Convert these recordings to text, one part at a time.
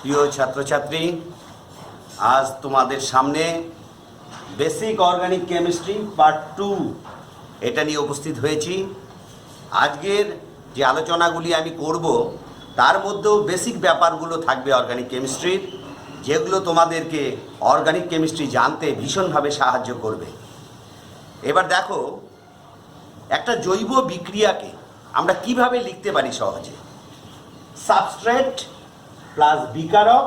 প্রিয় ছাত্রছাত্রী, আজ তোমাদের সামনে বেসিক অর্গানিক কেমিস্ট্রি পার্ট 2 এটা নিয়ে উপস্থিত হয়েছি। আজকের যে আলোচনাগুলি আমি করব তার মধ্যেও বেসিক ব্যাপারগুলো থাকবে অর্গানিক কেমিস্ট্রির, যেগুলো তোমাদেরকে অর্গানিক কেমিস্ট্রি জানতে ভীষণভাবে সাহায্য করবে। এবার দেখো, একটা জৈব বিক্রিয়াকে আমরা কিভাবে লিখতে পারি সহজে। সাবস্ট্রেট প্লাস বিকারক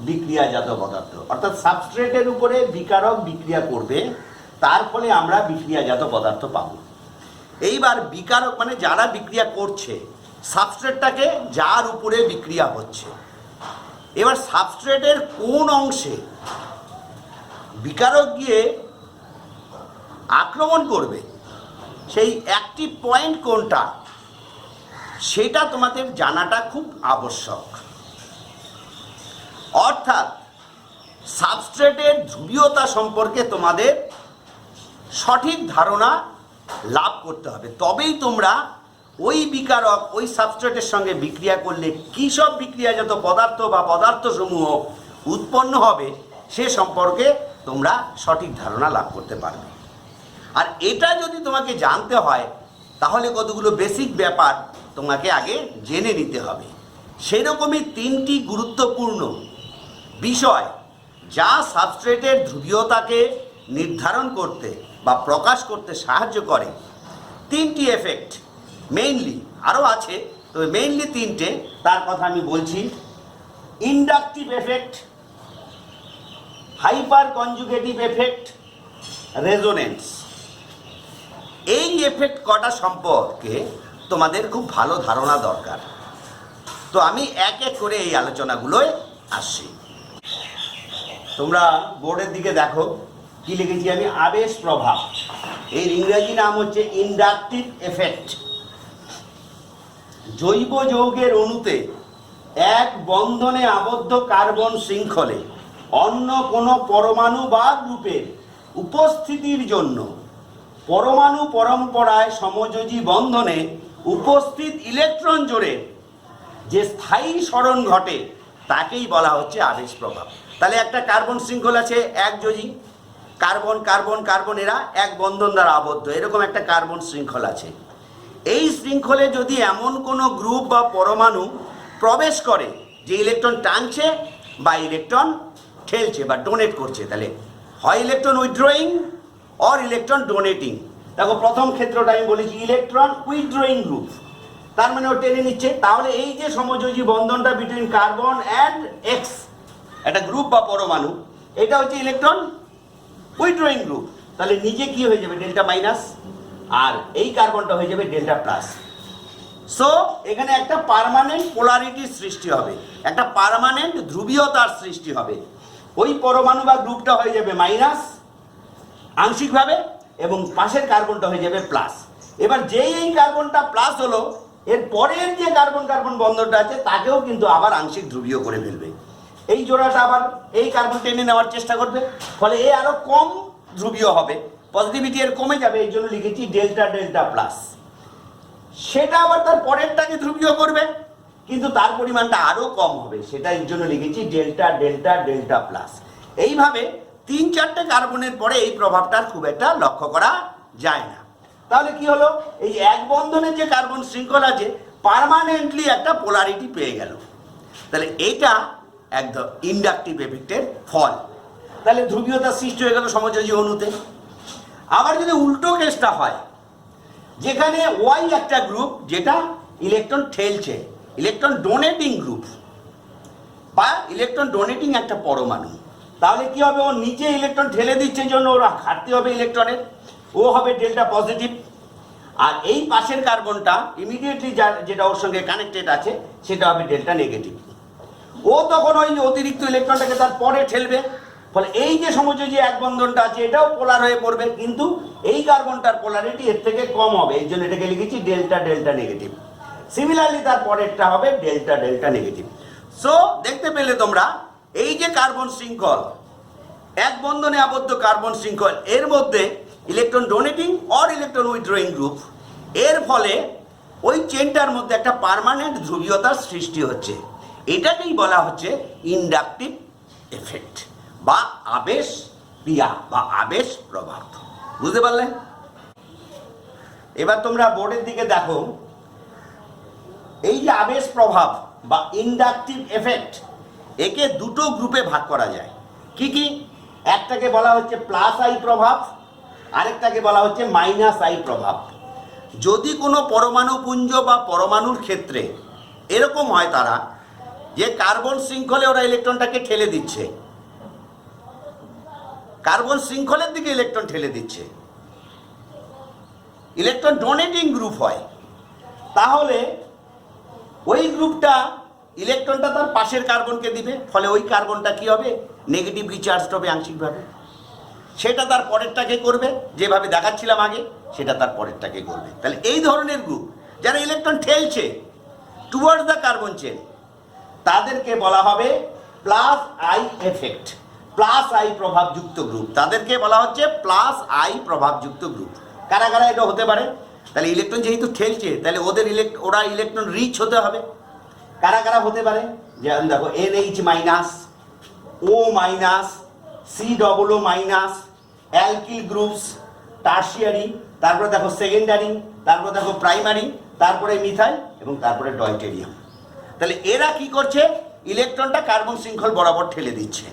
বিক্রিয়াজাত পদার্থ, অর্থাৎ সাবস্ট্রেটের উপরে বিকারক বিক্রিয়া করবে, তার ফলে আমরা বিক্রিয়াজাত পদার্থ পাবো। এইবার বিকারক মানে যারা বিক্রিয়া করছে, সাবস্ট্রেটটাকে যার উপরে বিক্রিয়া হচ্ছে। এবার সাবস্ট্রেটের কোন অংশে বিকারক গিয়ে আক্রমণ করবে, সেই অ্যাক্টিভ পয়েন্ট কোনটা, সেটা তোমাদের জানাটা খুব আবশ্যক। অর্থাৎ সাবস্ট্রেটের ধ্রুবীয়তা সম্পর্কে তোমাদের সঠিক ধারণা লাভ করতে হবে, তবেই তোমরা ওই বিকারক ওই সাবস্ট্রেটের সঙ্গে বিক্রিয়া করলে কী সব বিক্রিয়াজাত পদার্থ বা পদার্থসমূহ উৎপন্ন হবে সে সম্পর্কে তোমরা সঠিক ধারণা লাভ করতে পারবে। আর এটা যদি তোমাকে জানতে হয়, তাহলে কতগুলো বেসিক ব্যাপার তোমাকে আগে জেনে নিতে হবে। সেরকমই তিনটি গুরুত্বপূর্ণ বিষয় যা সাবস্ট্রেটের ধ্রুবীয়তাকে নির্ধারণ করতে বা প্রকাশ করতে সাহায্য করে। তিনটি এফেক্ট মেইনলি, আরও আছে, তবে মেইনলি তিনটে, তার কথা আমি বলছি। Inductive effect, hyper conjugative effect, resonance. এই এফেক্ট কটা সম্পর্কে তোমাদের খুব ভালো ধারণা দরকার। তো আমি এক এক করে এই আলোচনাগুলোয় আসছি। তোমরা বোর্ডের দিকে দেখো কি লিখেছি আমি, আবেশ প্রভাব। এর ইংরেজি নাম হচ্ছে ইন্ডাকটিভ এফেক্ট। জৈব যৌগের অণুতে এক বন্ধনে আবদ্ধ কার্বন শৃঙ্খলে অন্য কোনো পরমাণু বা গ্রুপের উপস্থিতির জন্য পরমাণু পরম্পরায় সমযোজী বন্ধনে উপস্থিত ইলেকট্রন জোড়ে যে স্থায়ী সরণ ঘটে তাকেই বলা হচ্ছে আবেশ প্রভাব। তাহলে একটা কার্বন শৃঙ্খল আছে, একযোজী কার্বন কার্বন কার্বন, এরা এক বন্ধন দ্বারা আবদ্ধ, এরকম একটা কার্বন শৃঙ্খল আছে। এই শৃঙ্খলে যদি এমন কোনো গ্রুপ বা পরমাণু প্রবেশ করে যে ইলেকট্রন টানছে বা ইলেকট্রন ঠেলছে বা ডোনেট করছে, তাহলে হয় electron withdrawing or electron donating. দেখো প্রথম ক্ষেত্রটা আমি বলেছি ইলেকট্রন উইথড্রয়িং গ্রুপ, তার মানে ও টেনে নিচ্ছে। তাহলে এই যে সমযোজী বন্ধনটা বিটুইন কার্বন অ্যান্ড এক্স, একটা গ্রুপ বা পরমাণু, এটা হচ্ছে ইলেকট্রন উইথড্রয়িং গ্রুপ। তাহলে নিজে কি হয়ে যাবে, ডেল্টা মাইনাস, আর এই কার্বনটা হয়ে যাবে ডেল্টা প্লাস। সো এখানে একটা পার্মানেন্ট পোলারিটির সৃষ্টি হবে, একটা পার্মানেন্ট ধ্রুবীয়তার সৃষ্টি হবে। ওই পরমাণু বা গ্রুপটা হয়ে যাবে মাইনাস আংশিকভাবে, এবং পাশের কার্বনটা হয়ে যাবে প্লাস। এবার যেই এই কার্বনটা প্লাস হলো, এর পরের যে কার্বন কার্বন বন্ধনটা আছে তাকেও কিন্তু আবার আংশিক ধ্রুবীয় করে ফেলবে। এই জোড়াটা আবার এই কার্বন টেনে নেওয়ার চেষ্টা করবে, ফলে এ আরো কম ধ্রুবীয় হবে, পজিটিভিটি এর কমে যাবে। এই জন্য লিখেছি ডেল্টা ডেল্টা প্লাস। সেটা আবার তার পরেরটাকে ধ্রুবীয় করবে, কিন্তু তার পরিমাণটা আরো কম হবে, সেটা এর জন্য লিখেছি ডেল্টা ডেল্টা ডেল্টা প্লাস। এইভাবে 3-4টে কার্বনের পরে এই প্রভাবটার খুব একটা লক্ষ্য করা যায় না। তাহলে কি হলো, এই এক বন্ধনের যে কার্বন শৃঙ্খল আছে পার্মানেন্টলি একটা পোলারিটি পেয়ে গেল। তাহলে এটা একদম ইন্ডাকটিভ এফেক্টের ফল। তাহলে ধ্রুবীয়তা সৃষ্টি হয়ে গেল সমযোজী অণুতে। আবার যদি উল্টো কেসটা হয়, যেখানে ওয়াই একটা গ্রুপ যেটা ইলেকট্রন ঠেলছে, ইলেকট্রন ডোনেটিং গ্রুপ বা ইলেকট্রন ডোনেটিং একটা পরমাণু, তাহলে কি হবে, ও নিচে ইলেকট্রন ঠেলে দিচ্ছে জন্য ওরা ঘাটতি হবে ইলেকট্রনের, ও হবে ডেল্টা পজিটিভ। আর এই পাশের কার্বনটা ইমিডিয়েটলি যেটা ওর সঙ্গে কানেক্টেড আছে সেটা হবে ডেল্টা নেগেটিভ। ও তখন ওই অতিরিক্ত ইলেকট্রনটাকে তার পরে ঠেলবে, ফলে এই যে সমযোজী এক বন্ধনটা আছে এটাও পোলার হয়ে পড়বে, কিন্তু এই কার্বনটার পোলারিটি এর থেকে কম হবে, এই জন্য এটাকে লিখেছি ডেল্টা ডেল্টা নেগেটিভ। সিমিলারলি তার পরেরটা হবে ডেল্টা ডেল্টা নেগেটিভ। সো দেখতে পেলে তোমরা, এই যে কার্বন শৃঙ্খল, এক বন্ধনে আবদ্ধ কার্বন শৃঙ্খল, এর মধ্যে electron donating or electron withdrawing group, এর ফলে ওই চেনটার মধ্যে একটা পার্মানেন্ট ধ্রুবীয়তার সৃষ্টি হচ্ছে। এটাকেই বলা হচ্ছে ইন্ডাকটিভ এফেক্ট বা আবেশ ক্রিয়া বা আবেশ প্রভাব। বুঝতে পারলে? এবার তোমরা বোর্ডের দিকে দেখো, এই যে আবেশ প্রভাব বা ইন্ডাকটিভ এফেক্ট, একে দুটো গ্রুপে ভাগ করা যায়। কি কি? একটাকে বলা হচ্ছে প্লাস আই প্রভাব, আরেকটাকে বলা হচ্ছে মাইনাস আই প্রভাব। যদি কোনো পরমাণু পুঞ্জ বা পরমাণুর ক্ষেত্রে এরকম হয় তারা যে কার্বন শৃঙ্খলে ওরা ইলেকট্রনটাকে ঠেলে দিচ্ছে, কার্বন শৃঙ্খলের দিকে ইলেকট্রন ঠেলে দিচ্ছে, ইলেকট্রন ডোনেটিং গ্রুপ হয়, তাহলে ওই গ্রুপটা ইলেকট্রনটা তার পাশের কার্বনকে দিবে, ফলে ওই কার্বনটা কি হবে? নেগেটিভলি চার্জড হবে আংশিকভাবে। সেটা তার পরেরটাকে করবে, যেভাবে দেখাচ্ছিলাম আগে, সেটা তার পরেরটাকে করবে। তাহলে এই ধরনের গ্রুপ যারা ইলেকট্রন ঠেলছে টুয়ার্ডস দ্য কার্বন চেন, তাদেরকে বলা হবে plus I effect, plus I প্রভাবযুক্ত গ্রুপ। তাদেরকে বলা হচ্ছে প্লাস আই প্রভাবযুক্ত গ্রুপ। কারা কারা এটা হতে পারে? তাহলে ইলেকট্রন যেহেতু ঠেলছে, তাহলে ওরা ইলেকট্রন রিচ হতে হবে। কারা কারা হতে পারে? যেমন দেখো NH minus, O minus, COO minus, alkyl groups, tertiary, তারপরে দেখো সেকেন্ডারি, তারপরে দেখো প্রাইমারি, তারপরে মিথাইল এবং তারপরে ডয়টেরিয়াম। তাহলে এরা কি করছে? ইলেকট্রনটা কার্বন শৃঙ্খল বরাবর ঠেলে দিচ্ছে।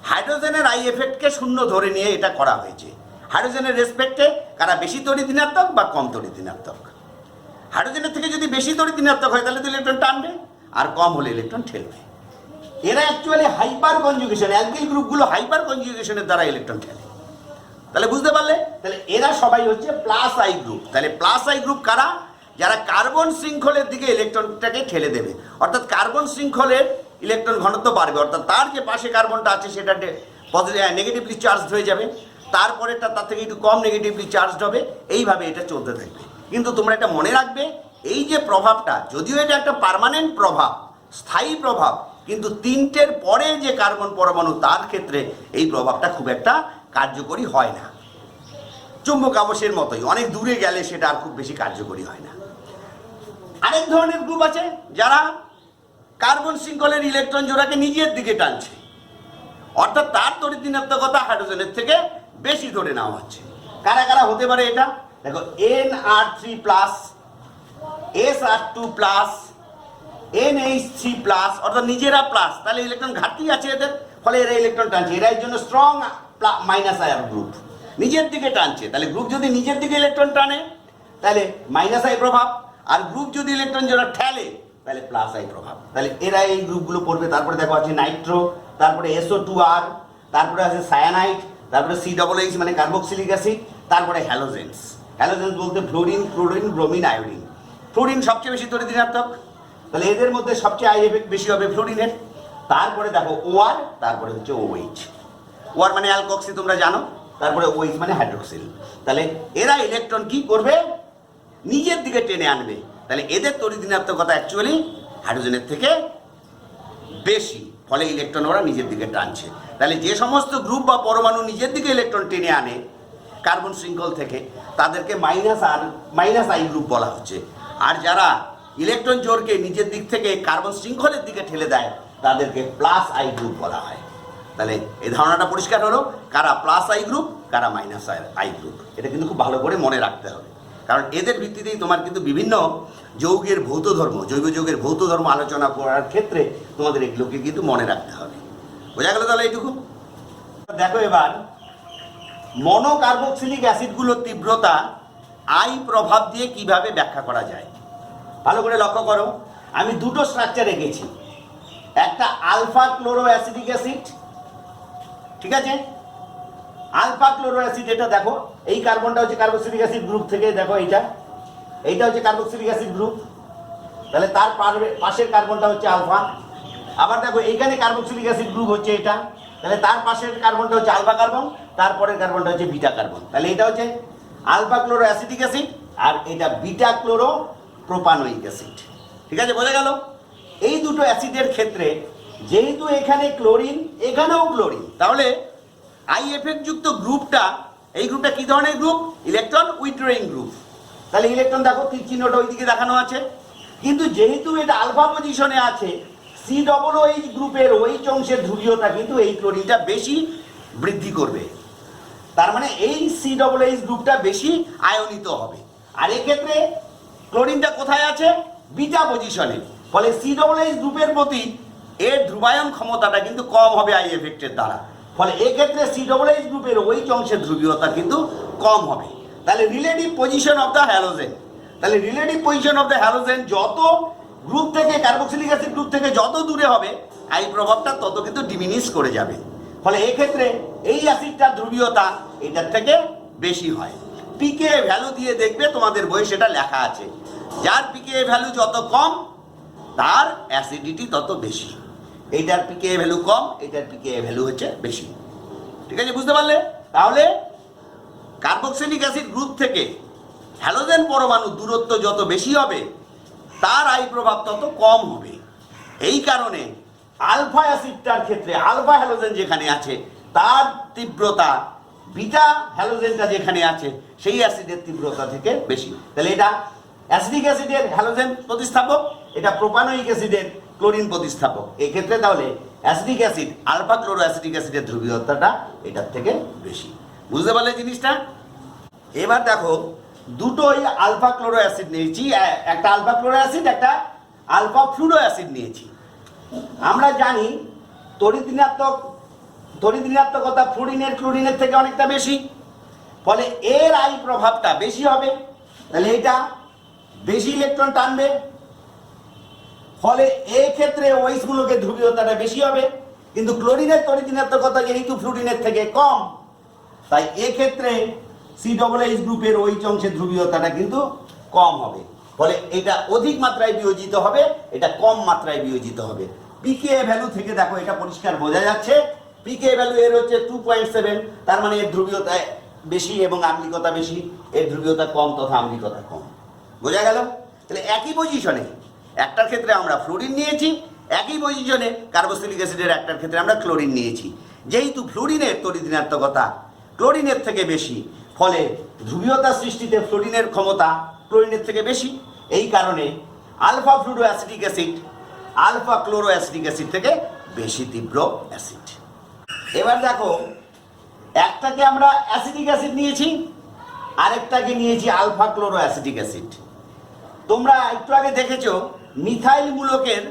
হাইড্রোজেনের আই এফেক্টকে শূন্য ধরে নিয়ে এটা করা হয়েছে। হাইড্রোজেনের রেসপেক্টে কারা বেশি তড়িৎ ঋণাত্মক বা কম তড়িৎ ঋণাত্মক। হাইড্রোজেনের থেকে যদি বেশি তড়িৎ ঋণাত্মক হয় তাহলে তো ইলেকট্রন টানবে, আর কম হলে ইলেকট্রন ঠেলবে। এরা অ্যাকচুয়ালি হাইপার কনজুগেশন, অ্যালকিল গ্রুপগুলো হাইপার কনজুগেশনের দ্বারা ইলেকট্রন ঠেলে। তাহলে বুঝতে পারলে? তাহলে এরা সবাই হচ্ছে প্লাস আই গ্রুপ। তাহলে প্লাস আই গ্রুপ কারা? যারা কার্বন শৃঙ্খলের দিকে ইলেকট্রনটাকে ঠেলে দেবে, অর্থাৎ কার্বন শৃঙ্খলের ইলেকট্রন ঘনত্ব বাড়বে, অর্থাৎ তার যে পাশে কার্বনটা আছে সেটা পজিটিভ নেগেটিভলি চার্জড হয়ে যাবে, তারপরেটা তার থেকে একটু কম নেগেটিভলি চার্জড হবে, এইভাবে এটা চলতে থাকবে। কিন্তু তোমরা এটা মনে রাখবে, এই যে প্রভাবটা, যদিও এটা একটা পার্মানেন্ট প্রভাব, স্থায়ী প্রভাব, কিন্তু তিনটের পরে যে কার্বন পরমাণু তার ক্ষেত্রে এই প্রভাবটা খুব একটা কার্যকরী হয় না। চুম্বক আবেশের মতোই অনেক দূরে গেলে সেটা আর খুব বেশি কার্যকরী হয় না। আরেক ধরনের গ্রুপ আছে যারা কার্বন শৃঙ্খলের ইলেকট্রন জোড়াকে নিজের দিকে টানছে, অর্থাৎ তার তড়িৎ ঋণাত্মকতা হাইড্রোজেনের থেকে বেশি ধরে নেওয়া হচ্ছে। কারা কারা হতে পারে এটা? দেখো NR3 plus, SR2 plus, NH3 plus, অর্থাৎ নিজেরা প্লাস, তাহলে ইলেকট্রন ঘাটতি আছে এদের, ফলে এরা ইলেকট্রন টানছে। এরা এর জন্য স্ট্রং মাইনাস আই গ্রুপ, নিজের দিকে টানছে। তাহলে গ্রুপ যদি নিজের দিকে ইলেকট্রন টানে তাহলে মাইনাস আই প্রভাব, আর গ্রুপ যদি ইলেকট্রন জোড়া ঠেলে তাহলে প্লাস আই প্রভাব। তাহলে এরা এই গ্রুপগুলো পড়বে। তারপরে দেখো আছে নাইট্রো, তারপরে SO2R, তারপরে আছে সায়ানাইড, তারপরে COOH মানে কার্বক্সিলিক অ্যাসিড, তারপরে হ্যালোজেন্স। হ্যালোজেন্স বলতে fluorine, chlorine, bromine, iodine. Fluorine সবচেয়ে বেশি তড়িৎ ঋণাত্মক, তাহলে এদের মধ্যে সবচেয়ে আই এফেক্ট বেশি হবে ফ্লোরিনের। তারপরে দেখো OR, তারপরে হচ্ছে OH। OR মানে অ্যালকক্সি তোমরা জানো, তারপরে OH মানে হাইড্রোক্সিল। তাহলে এরা ইলেকট্রন কি করবে? নিজের দিকে টেনে আনবে। তাহলে এদের তড়িৎ ঋণাত্মকতা অ্যাকচুয়ালি হাইড্রোজেনের থেকে বেশি, ফলে ইলেকট্রন ওরা নিজের দিকে টানছে। তাহলে যে সমস্ত গ্রুপ বা পরমাণু নিজের দিকে ইলেকট্রন টেনে আনে কার্বন শৃঙ্খল থেকে, তাদেরকে মাইনাস আই গ্রুপ বলা হচ্ছে। আর যারা ইলেকট্রন জোড়কে নিজের দিক থেকে কার্বন শৃঙ্খলের দিকে ঠেলে দেয় তাদেরকে প্লাস আই গ্রুপ বলা হয়। তাহলে এই ধারণাটা পরিষ্কার হলো, কারা প্লাস আই গ্রুপ, কারা মাইনাস আই গ্রুপ। এটা কিন্তু খুব ভালো করে মনে রাখতে হবে, কারণ এদের ভিত্তিতেই তোমার কিন্তু বিভিন্ন যৌগের ভৌত ধর্ম, জৈব যৌগের ভৌত ধর্ম আলোচনা করার ক্ষেত্রে তোমাদের এগুলোকে কিন্তু মনে রাখতে হবে। বোঝা গেল তাহলে এইটুকু? দেখো এবার মনোকার্বক্সিলিক অ্যাসিডগুলোর তীব্রতা আই প্রভাব দিয়ে কিভাবে ব্যাখ্যা করা যায়। ভালো করে লক্ষ্য করো, আমি দুটো স্ট্রাকচার এঁকেছি। একটা আলফা ক্লোরো অ্যাসিডিক অ্যাসিড, ঠিক আছে? আলফা ক্লোরো অ্যাসিড, এটা দেখো এই কার্বনটা হচ্ছে কার্বক্সিলিক অ্যাসিড গ্রুপ থেকে, দেখো এইটা হচ্ছে কার্বক্সিলিক অ্যাসিড গ্রুপ, তাহলে তার পাশের কার্বনটা হচ্ছে আলফা। আবার দেখো এইখানে কার্বক্সিলিক অ্যাসিড গ্রুপ হচ্ছে এটা, তাহলে তার পাশের কার্বনটা হচ্ছে আলফা কার্বন, তারপরের কার্বনটা হচ্ছে বিটা কার্বন। তাহলে এটা হচ্ছে আলফা ক্লোরো অ্যাসিডিক অ্যাসিড আর এটা বিটা ক্লোরো প্রোপানোয়িক অ্যাসিড। ঠিক আছে, বোঝা গেল? এই দুটো অ্যাসিডের ক্ষেত্রে যেহেতু এখানে ক্লোরিন, এখানেও ক্লোরিন, তাহলে আই এফেক্ট যুক্ত গ্রুপটা, এই গ্রুপটা কি ধরনের গ্রুপ? Electron withdrawing group. তাহলে ইলেকট্রন দেখো তীর চিহ্নটা ওইদিকে দেখানো আছে, কিন্তু যেহেতু এটা আলফা পজিশনে আছে, COOH গ্রুপের OH অংশের ধ্রুবীয়তা কিন্তু এই ক্লোরিনটা বেশি বৃদ্ধি করবে। তার মানে এই COOH গ্রুপটা বেশি আয়নিত হবে। আর এক্ষেত্রে ক্লোরিনটা কোথায় আছে? বিটা পজিশনে। ফলে COOH গ্রুপের প্রতি এর ধ্রুবায়ন ক্ষমতাটা কিন্তু কম হবে আই এফেক্টের দ্বারা। ফলে এক্ষেত্রে COOH গ্রুপের OH অংশের ধ্রুবীয়তা কিন্তু কম হবে। তাহলে relative position of the halogen, তাহলে relative position of the halogen যত গ্রুপ থেকে, কার্বক্সিলিক অ্যাসিড গ্রুপ থেকে যত দূরে হবে আই প্রভাবটা তত কিন্তু ডিমিনিশ করে যাবে। ফলে এক্ষেত্রে এই অ্যাসিডটার ধ্রুবীয়তা এটার থেকে বেশি হয়। পিকে ভ্যালু দিয়ে দেখবে, তোমাদের বইয়ে সেটা লেখা আছে। যার পিকে ভ্যালু যত কম তার অ্যাসিডিটি তত বেশি। এইটার পিকে ভ্যালু কম, এটার পিকে ভ্যালু হচ্ছে বেশি। ঠিক আছে, বুঝতে পারলে? তাহলে কার্বক্সিলিক অ্যাসিড গ্রুপ থেকে হ্যালোজেন পরমাণু দূরত্ব যত বেশি হবে তার আই প্রভাব তত কম হবে। এই কারণে আলফা অ্যাসিডটার ক্ষেত্রে আলফা হ্যালোজেন যেখানে আছে তার তীব্রতা বিটা হ্যালোজেনটা যেখানে আছে সেই অ্যাসিডের তীব্রতা থেকে বেশি। তাহলে এটা অ্যাসিডিক অ্যাসিডের হ্যালোজেন প্রতিস্থাপক, এটা প্রোপানোয়িক অ্যাসিডের ক্লোরিন প্রতিস্থাপক। এই ক্ষেত্রে তাহলে acidic acid alpha chloro acidic অ্যাসিডের ধ্রুবীয়তাটা এটার থেকে বেশি। বুঝতে পারলে জিনিসটা? এবার দেখো, দুটোই আলফা ক্লোরো অ্যাসিড নিয়েছি, একটা আলফা ক্লোরো অ্যাসিড, একটা আলফা ফ্লুরো অ্যাসিড নিয়েছি। আমরা জানি তড়িৎ ঋণাত্মকতা ফ্লুরিনের ক্লোরিনের থেকে অনেকটা বেশি। ফলে এর আই প্রভাবটা বেশি হবে। তাহলে এটা বেশি ইলেকট্রন টানবে। ফলে এই ক্ষেত্রে OH গুলোকে ধ্রুবীয়তাটা বেশি হবে। কিন্তু ক্লোরিনের তড়িৎ ঋণাত্মকতা যেহেতু ফ্লুরিনের থেকে কম, তাই এক্ষেত্রে COOH গ্রুপের OH অংশের ধ্রুবীয়তাটা কিন্তু কম হবে। ফলে এটা অধিক মাত্রায় বিয়োজিত হবে, এটা কম মাত্রায় বিয়োজিত হবে। পিকে ভ্যালু থেকে দেখো এটা পরিষ্কার বোঝা যাচ্ছে। পিকে ভ্যালু এর হচ্ছে 2.7, তার মানে এর ধ্রুবীয়তা বেশি এবং আম্লিকতা বেশি, এর ধ্রুবীয়তা কম তথা আম্লিকতা কম। বোঝা গেল? তাহলে একই পজিশনে একটার ক্ষেত্রে আমরা ফ্লোরিন নিয়েছি, একই পজিশনে কার্বক্সিলিক অ্যাসিডের একটার ক্ষেত্রে আমরা ক্লোরিন নিয়েছি। যেহেতু ফ্লোরিনের তড়িৎ ঋণাত্মকতা ক্লোরিনের থেকে বেশি, ফলে ধ্রুবীয়তা সৃষ্টিতে ফ্লোরিনের ক্ষমতা ক্লোরিনের থেকে বেশি। এই কারণে alpha fluoro acidic acid alpha chloro acidic acid থেকে বেশি তীব্র অ্যাসিড। এবার দেখো, একটাকে আমরা অ্যাসিডিক অ্যাসিড নিয়েছি, আরেকটাকে নিয়েছি আলফা ক্লোরো অ্যাসিডিক অ্যাসিড। তোমরা একটু আগে দেখেছো মিথাইল মূলকের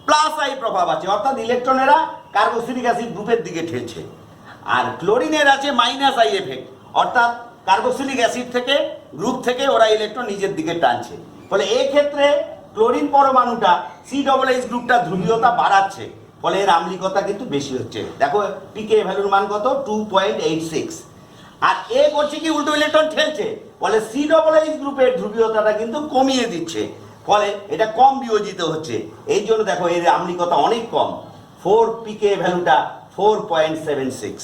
প্লাস আই প্রভাব আছে, অর্থাৎ ইলেকট্রনেরা কার্বক্সিলিক অ্যাসিড গ্রুপের দিকে ঠেলছে। আর ক্লোরিনের আছে মাইনাস আই এফেক্ট, অর্থাৎ কার্বক্সিলিক অ্যাসিড থেকে গ্রুপ থেকে ওরা ইলেকট্রন নিজের দিকে টানছে। ফলে এই ক্ষেত্রে ক্লোরিন পরমাণুটা COOH গ্রুপটা ধ্রুবীয়তা বাড়াচ্ছে, ফলে এর আম্লিকতা কিন্তু বেশি হচ্ছে। দেখো পিকে ভ্যালুর মান কত? 2.86। আর এ করছে কি? উল্টো ইলেকট্রন ঠেলছে, ফলে COOH গ্রুপের ধ্রুবীয়তাটা কিন্তু কমিয়ে দিচ্ছে। ফলে এটা কম বিয়োজিত হচ্ছে। এই জন্য দেখো এর আম্লিকতা অনেক কম। 4 পিকে ভ্যালুটা 4.76।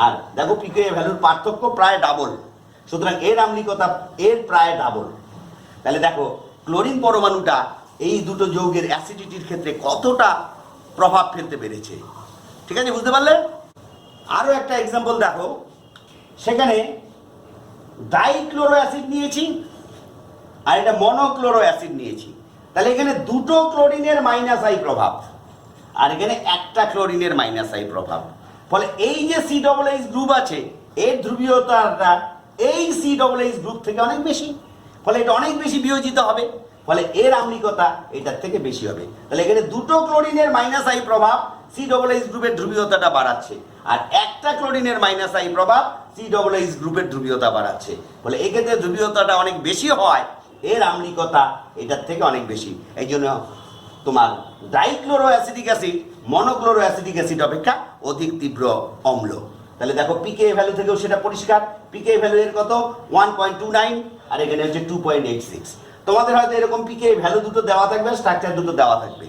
আর দেখো পিকে ভ্যালুর পার্থক্য প্রায় ডাবল, সুতরাং এর আম্লিকতা এর প্রায় ডাবল। তাহলে দেখো ক্লোরিন পরমাণুটা এই দুটো যৌগের অ্যাসিডিটির ক্ষেত্রে কতটা প্রভাব ফেলতে পেরেছে। ঠিক আছে, বুঝতে পারলে? আরও একটা এক্সাম্পল দেখো, সেখানে ডাইক্লোরো অ্যাসিড নিয়েছি আর এটা মনোক্লোরো অ্যাসিড নিয়েছি। তাহলে এখানে দুটো ক্লোরিনের মাইনাস আই প্রভাব আর এখানে একটা ক্লোরিনের মাইনাস আই প্রভাব। ফলে এই যে COOH গ্রুপ আছে এর ধ্রুবীয়তাটা এই COOH গ্রুপ থেকে অনেক বেশি, ফলে এটা অনেক বেশি বিয়োজিত হবে। ফলে এর আম্লিকতা এটার থেকে বেশি হবে। তাহলে এখানে দুটো ক্লোরিনের মাইনাস আই প্রভাব COOH গ্রুপের ধ্রুবীয়তাটা বাড়াচ্ছে, আর একটা ক্লোরিনের মাইনাস আই প্রভাব COOH গ্রুপের ধ্রুবীয়তা বাড়াচ্ছে। ফলে এক্ষেত্রে ধ্রুবীয়তাটা অনেক বেশি হয়, এর আম্লিকতা এটার থেকে অনেক বেশি। এই জন্য তোমার dichloro acetic acid monochloro acetic acid অপেক্ষা অধিক তীব্র অম্ল। তাহলে দেখো পিকে ভ্যালু থেকেও সেটা পরিষ্কার। পিকে ভ্যালু এর কত? 1.29, আর এখানে হচ্ছে 2.86। তোমাদের হয়তো এরকম পিকে ভ্যালু দুটো দেওয়া থাকবে, স্ট্রাকচার দুটো দেওয়া থাকবে,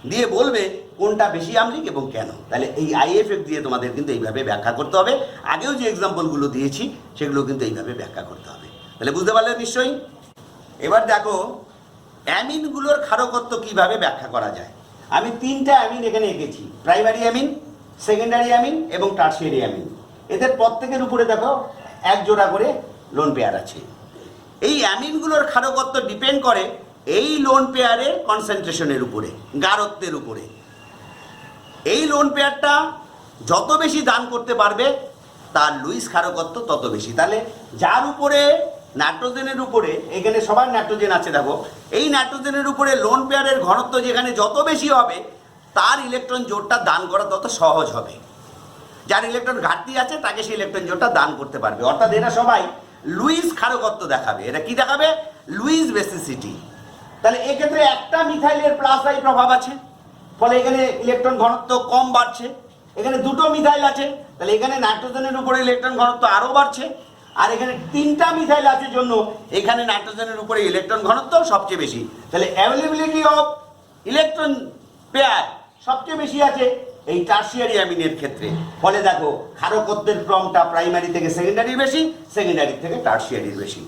দিয়ে বলবে কোনটা বেশি আম্লিক এবং কেন। তাহলে এই আইএফএফ দিয়ে তোমাদের কিন্তু এইভাবে ব্যাখ্যা করতে হবে। আগেও যে এক্সাম্পলগুলো দিয়েছি সেগুলো কিন্তু এইভাবে ব্যাখ্যা করতে হবে। তাহলে বুঝতে পারলে নিশ্চয়ই? এবার দেখো অ্যামিনগুলোর ক্ষারকত্ব কিভাবে ব্যাখ্যা করা যায়। আমি 3টা অ্যামিন এখানে এঁকেছি, প্রাইমারি অ্যামিন, সেকেন্ডারি অ্যামিন এবং টারশিয়ারি অ্যামিন। এদের প্রত্যেকের উপরে দেখো এক জোড়া করে লোন পেয়ার আছে। এই অ্যামিনগুলোর ক্ষারকত্ব ডিপেন্ড করে এই লোন পেয়ারের কনসেন্ট্রেশনের উপরে, গাঢ়ত্বের উপরে। এই লোন পেয়ারটা যত বেশি দান করতে পারবে তার লুইস ক্ষারকত্ব তত বেশি। তাহলে যার উপরে নাইট্রোজেনের উপরে, এখানে সবার নাইট্রোজেন আছে দেখো, এই নাইট্রোজেনের উপরে লোন পেয়ারের ঘনত্ব যেখানে যত বেশি হবে তার ইলেকট্রন জোড়টা দান করা তত সহজ হবে। যার ইলেকট্রন ঘাটতি আছে তাকে সেই ইলেকট্রন জোড়টা দান করতে পারবে। অর্থাৎ এরা সবাই লুইস ক্ষারকত্ব দেখাবে। এটা কি দেখাবে? Lewis basicity. তাহলে এক্ষেত্রে একটা মিথাইলের প্লাস আই প্রভাব আছে, ফলে এখানে ইলেকট্রন ঘনত্ব কম বাড়ছে। এখানে দুটো মিথাইল আছে, তাহলে এখানে নাইট্রোজেনের উপরে ইলেকট্রন ঘনত্ব আরো বাড়ছে। আর এখানে তিনটা মিথাইল আছে জন্য এখানে নাইট্রোজেনের উপরে ইলেকট্রন ঘনত্ব সবচেয়ে বেশি। তাহলে অ্যাভেলেবিলিটি অফ ইলেকট্রন পেয়ার সবচেয়ে বেশি আছে এই টারশিয়ারি অ্যামিনের ক্ষেত্রে। ফলে দেখো ক্ষারকত্বের ক্রমটা প্রাইমারি থেকে সেকেন্ডারি বেশি, সেকেন্ডারি থেকে টারশিয়ারির বেশি।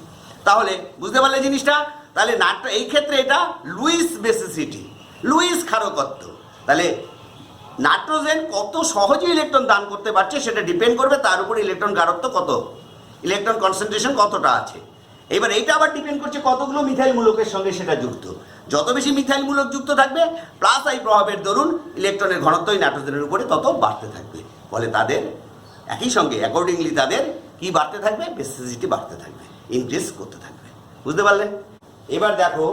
তাহলে বুঝতে পারলে জিনিসটা? তাহলে এই ক্ষেত্রে এটা লুইস বেসিসিটি, লুইস ক্ষারকত্ব। তাহলে নাইট্রোজেন কত সহজে ইলেকট্রন দান করতে পারছে সেটা ডিপেন্ড করবে তার উপর ইলেকট্রন গাঢ়ত্ব কত, ইলেকট্রন কনসেন্ট্রেশন কতটা আছে। এবার এইটা আবার ডিপেন্ড করছে কতগুলো মিথাইল মূলকের সঙ্গে সেটা যুক্ত। যত বেশি মিথাইল মূলক যুক্ত থাকবে প্লাস আই প্রভাবের দরুন ইলেকট্রনের ঘনত্ব নাইট্রোজেনের উপরে তত বাড়তে থাকবে। ফলে তাদের একই সঙ্গে অ্যাকর্ডিংলি তাদের কি বাড়তে থাকবে? বেসিসিটি বাড়তে থাকবে, ইনক্রিজ করতে থাকবে। বুঝতে পারলে? এবার দেখো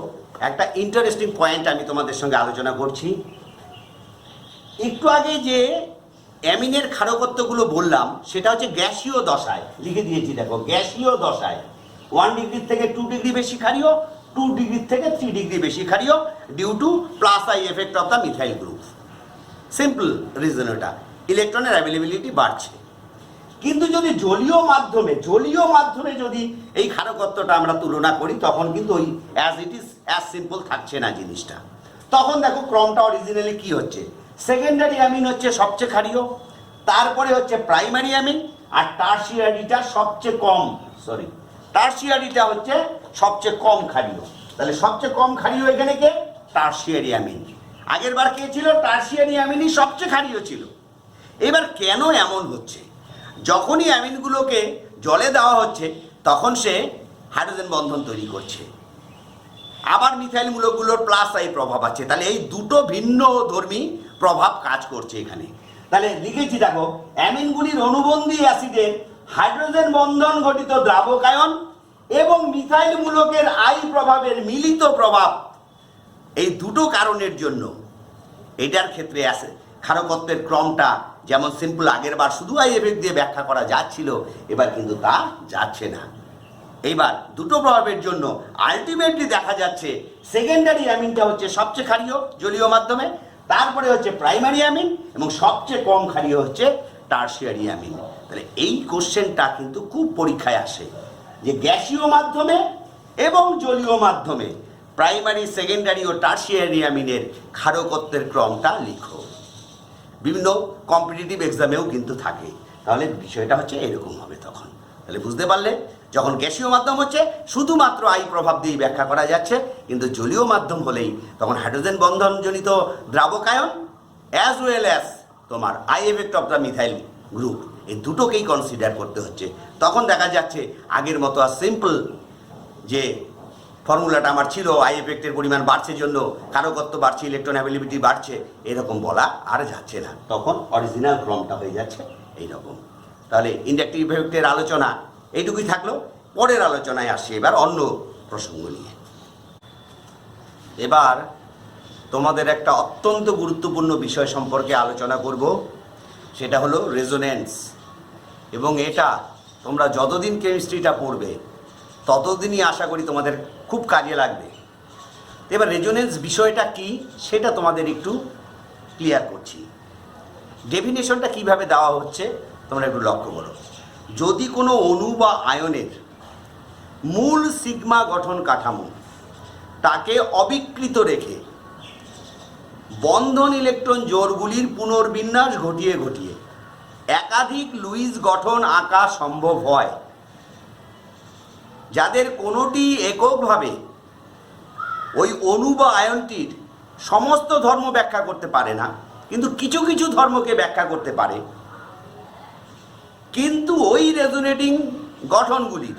একটা ইন্টারেস্টিং পয়েন্ট আমি তোমাদের সঙ্গে আলোচনা করছি। একটু আগে যে অ্যামিনের ক্ষারকত্বগুলো বললাম সেটা হচ্ছে গ্যাসীয় দশায়, লিখে দিয়েছি দেখো, গ্যাসীয় দশায় 1 ডিগ্রি থেকে 2 ডিগ্রি বেশি ক্ষারীয়, 2 ডিগ্রি থেকে 3 ডিগ্রি বেশি ক্ষারীয় due to plus I effect of the methyl group. Simple reason, এটা ইলেকট্রনের অ্যাভেলেবিলিটি বাড়ছে। কিন্তু যদি জলীয় মাধ্যমে যদি এই ক্ষারকত্বটা আমরা তুলনা করি তখন কিন্তু ওই as it is as simple থাকছে না জিনিসটা। তখন দেখো ক্রমটা অরিজিনালি কি হচ্ছে, সেকেন্ডারি অ্যামিন হচ্ছে সবচেয়ে ক্ষারীয়, তারপরে হচ্ছে প্রাইমারি অ্যামিন, আর টারশিয়ারিটা সবচেয়ে কম, টারশিয়ারিটা হচ্ছে সবচেয়ে কম ক্ষারীয়। তাহলে সবচেয়ে কম ক্ষারীয় এখানে কে? Tertiary amine. আগের বার কে ছিল? টারশিয়ারি অ্যামিনই সবচেয়ে ক্ষারীয় ছিল। এবার কেন এমন হচ্ছে? যখনই অ্যামিনগুলোকে জলে দেওয়া হচ্ছে তখন সে হাইড্রোজেন বন্ধন তৈরি করছে, আবার মিথাইল মূলকগুলোর প্লাস আই প্রভাব আছে। তাহলে এই দুটো ভিন্ন ধর্মী প্রভাব কাজ করছে এখানে। তাহলে লিখেছি দেখো, অ্যামিনগুলির অনুবন্ধী অ্যাসিডের হাইড্রোজেন বন্ধন ঘটিত দ্রাবকায়ন এবং মিথাইল মূলকের আই প্রভাবের মিলিত প্রভাব, এই দুটো কারণের জন্য এটার ক্ষেত্রে আছে ক্ষারকত্বের ক্রমটা যেমন সিম্পল আগের বার শুধু আই এফেক্ট দিয়ে ব্যাখ্যা করা যাচ্ছিল, এবার কিন্তু তা যাচ্ছে না। এইবার দুটো প্রভাবের জন্য আলটিমেটলি দেখা যাচ্ছে সেকেন্ডারি অ্যামিনটা হচ্ছে সবচেয়ে ক্ষারীয় জলীয় মাধ্যমে, তারপরে হচ্ছে প্রাইমারি অ্যামিন এবং সবচেয়ে কম ক্ষারীয় হচ্ছে টারশিয়ারি অ্যামিন। তাহলে এই কোশ্চেনটা কিন্তু খুব পরীক্ষায় আসে যে গ্যাসীয় মাধ্যমে এবং জলীয় মাধ্যমে প্রাইমারি, সেকেন্ডারি ও টারশিয়ারি অ্যামিনের ক্ষারকত্বের ক্রমটা লিখো। বিভিন্ন কম্পিটিটিভ এক্সামেও কিন্তু থাকে। তাহলে বিষয়টা হচ্ছে এরকম হবে তখন। তাহলে বুঝতে পারলে, যখন গ্যাসীয় মাধ্যম হচ্ছে শুধুমাত্র আই প্রভাব দিয়েই ব্যাখ্যা করা যাচ্ছে, কিন্তু জলীয় মাধ্যম হলেই তখন হাইড্রোজেন বন্ধনজনিত দ্রাবকায়ন অ্যাজ ওয়েল অ্যাজ তোমার I effect of the methyl group, এই দুটোকেই কনসিডার করতে হচ্ছে। তখন দেখা যাচ্ছে আগের মতো আর সিম্পল যে ফর্মুলাটা আমার ছিল আই এফেক্টের পরিমাণ বাড়ছে জন্য ক্ষারকত্ব বাড়ছে, ইলেকট্রন অ্যাভেলেবিলিটি বাড়ছে, এরকম বলা আর যাচ্ছে না। তখন অরিজিনাল ক্রমটা হয়ে যাচ্ছে এইরকম। তাহলে ইন্ডাকটিভ ইফেক্টের আলোচনা এইটুকুই থাকলো। পরের আলোচনায় আসি এবার অন্য প্রসঙ্গ নিয়ে। এবার তোমাদের একটা অত্যন্ত গুরুত্বপূর্ণ বিষয় সম্পর্কে আলোচনা করব, সেটা হলো রেজোনেন্স। এবং এটা তোমরা যতদিন কেমিস্ট্রিটা পড়বে ততদিনই আশা করি তোমাদের খুব কাজে লাগবে। এবার রেজোনেন্স বিষয়টা কি সেটা তোমাদের একটু ক্লিয়ার করছি। ডেফিনেশনটা কিভাবে দেওয়া হচ্ছে তোমরা একটু লক্ষ্য করো। যদি কোনো অণু বা আয়নের মূল সিগমা গঠন কাঠামো তাকে অবিকৃত রেখে বন্ধন ইলেকট্রন জোড়গুলির পুনর্বিন্যাস ঘটিয়ে ঘটিয়ে একাধিক লুইস গঠন আঁকা সম্ভব হয়, যাদের কোনোটি এককভাবে ওই অণু বা আয়নটির সমস্ত ধর্ম ব্যাখ্যা করতে পারে না, কিন্তু কিছু কিছু ধর্মকে ব্যাখ্যা করতে পারে, কিন্তু ওই রেজোনেটিং গঠনগুলির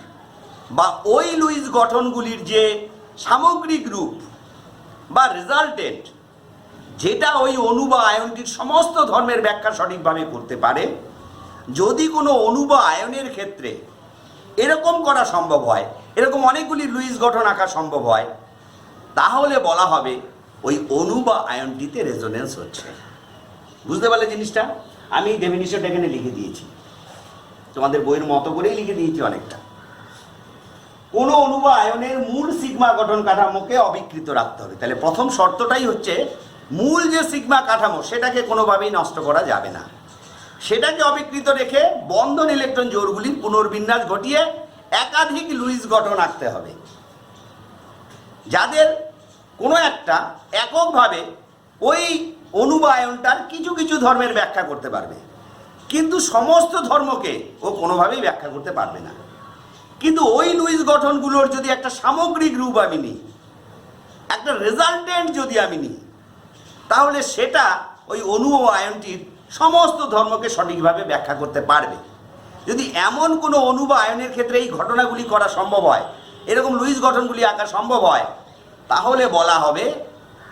বা ওই লুইস গঠনগুলির যে সামগ্রিক রূপ বা রেজাল্টেন্ট যেটা ওই অণু বা আয়নটির সমস্ত ধর্মের ব্যাখ্যা সঠিকভাবে করতে পারে। যদি কোনো অণু বা আয়নের ক্ষেত্রে এরকম করা সম্ভব হয়, এরকম অনেকগুলি লুইস গঠন আঁকা সম্ভব হয়, তাহলে বলা হবে ওই অণু বা আয়নটিতে রেজোনেন্স হচ্ছে। বুঝতে পারলে জিনিসটা? আমি ডেফিনিশনটা এখানে লিখে দিয়েছি, তোমাদের বইয়ের মতো করেই লিখে দিয়েছি অনেকটা। কোনো অণু বা আয়নের মূল সিগমা গঠন কাঠামোকে অবিকৃত রাখতে হবে। তাহলে প্রথম শর্তটাই হচ্ছে মূল যে সিগমা কাঠামো সেটাকে কোনোভাবেই নষ্ট করা যাবে না। সেটাকে অবিকৃত রেখে বন্ধন ইলেকট্রন জোড়গুলির পুনর্বিন্যাস ঘটিয়ে একাধিক লুইস গঠন আঁকতে হবে, যাদের কোনো একটা এককভাবে ওই অণু বা আয়নটার কিছু কিছু ধর্মের ব্যাখ্যা করতে পারবে, কিন্তু সমস্ত ধর্মকে ও কোনোভাবেই ব্যাখ্যা করতে পারবে না। কিন্তু ওই লুইস গঠনগুলোর যদি একটা সামগ্রিক রূপ আমি নিই, একটা রেজাল্টেন্ট যদি আমি নিই, তাহলে সেটা ওই অণু ও আয়নটির সমস্ত ধর্মকে সঠিকভাবে ব্যাখ্যা করতে পারবে। যদি এমন কোনো অণু বা আয়নের ক্ষেত্রে এই ঘটনাগুলি করা সম্ভব হয়, এরকম লুইস গঠনগুলি আঁকা সম্ভব হয়, তাহলে বলা হবে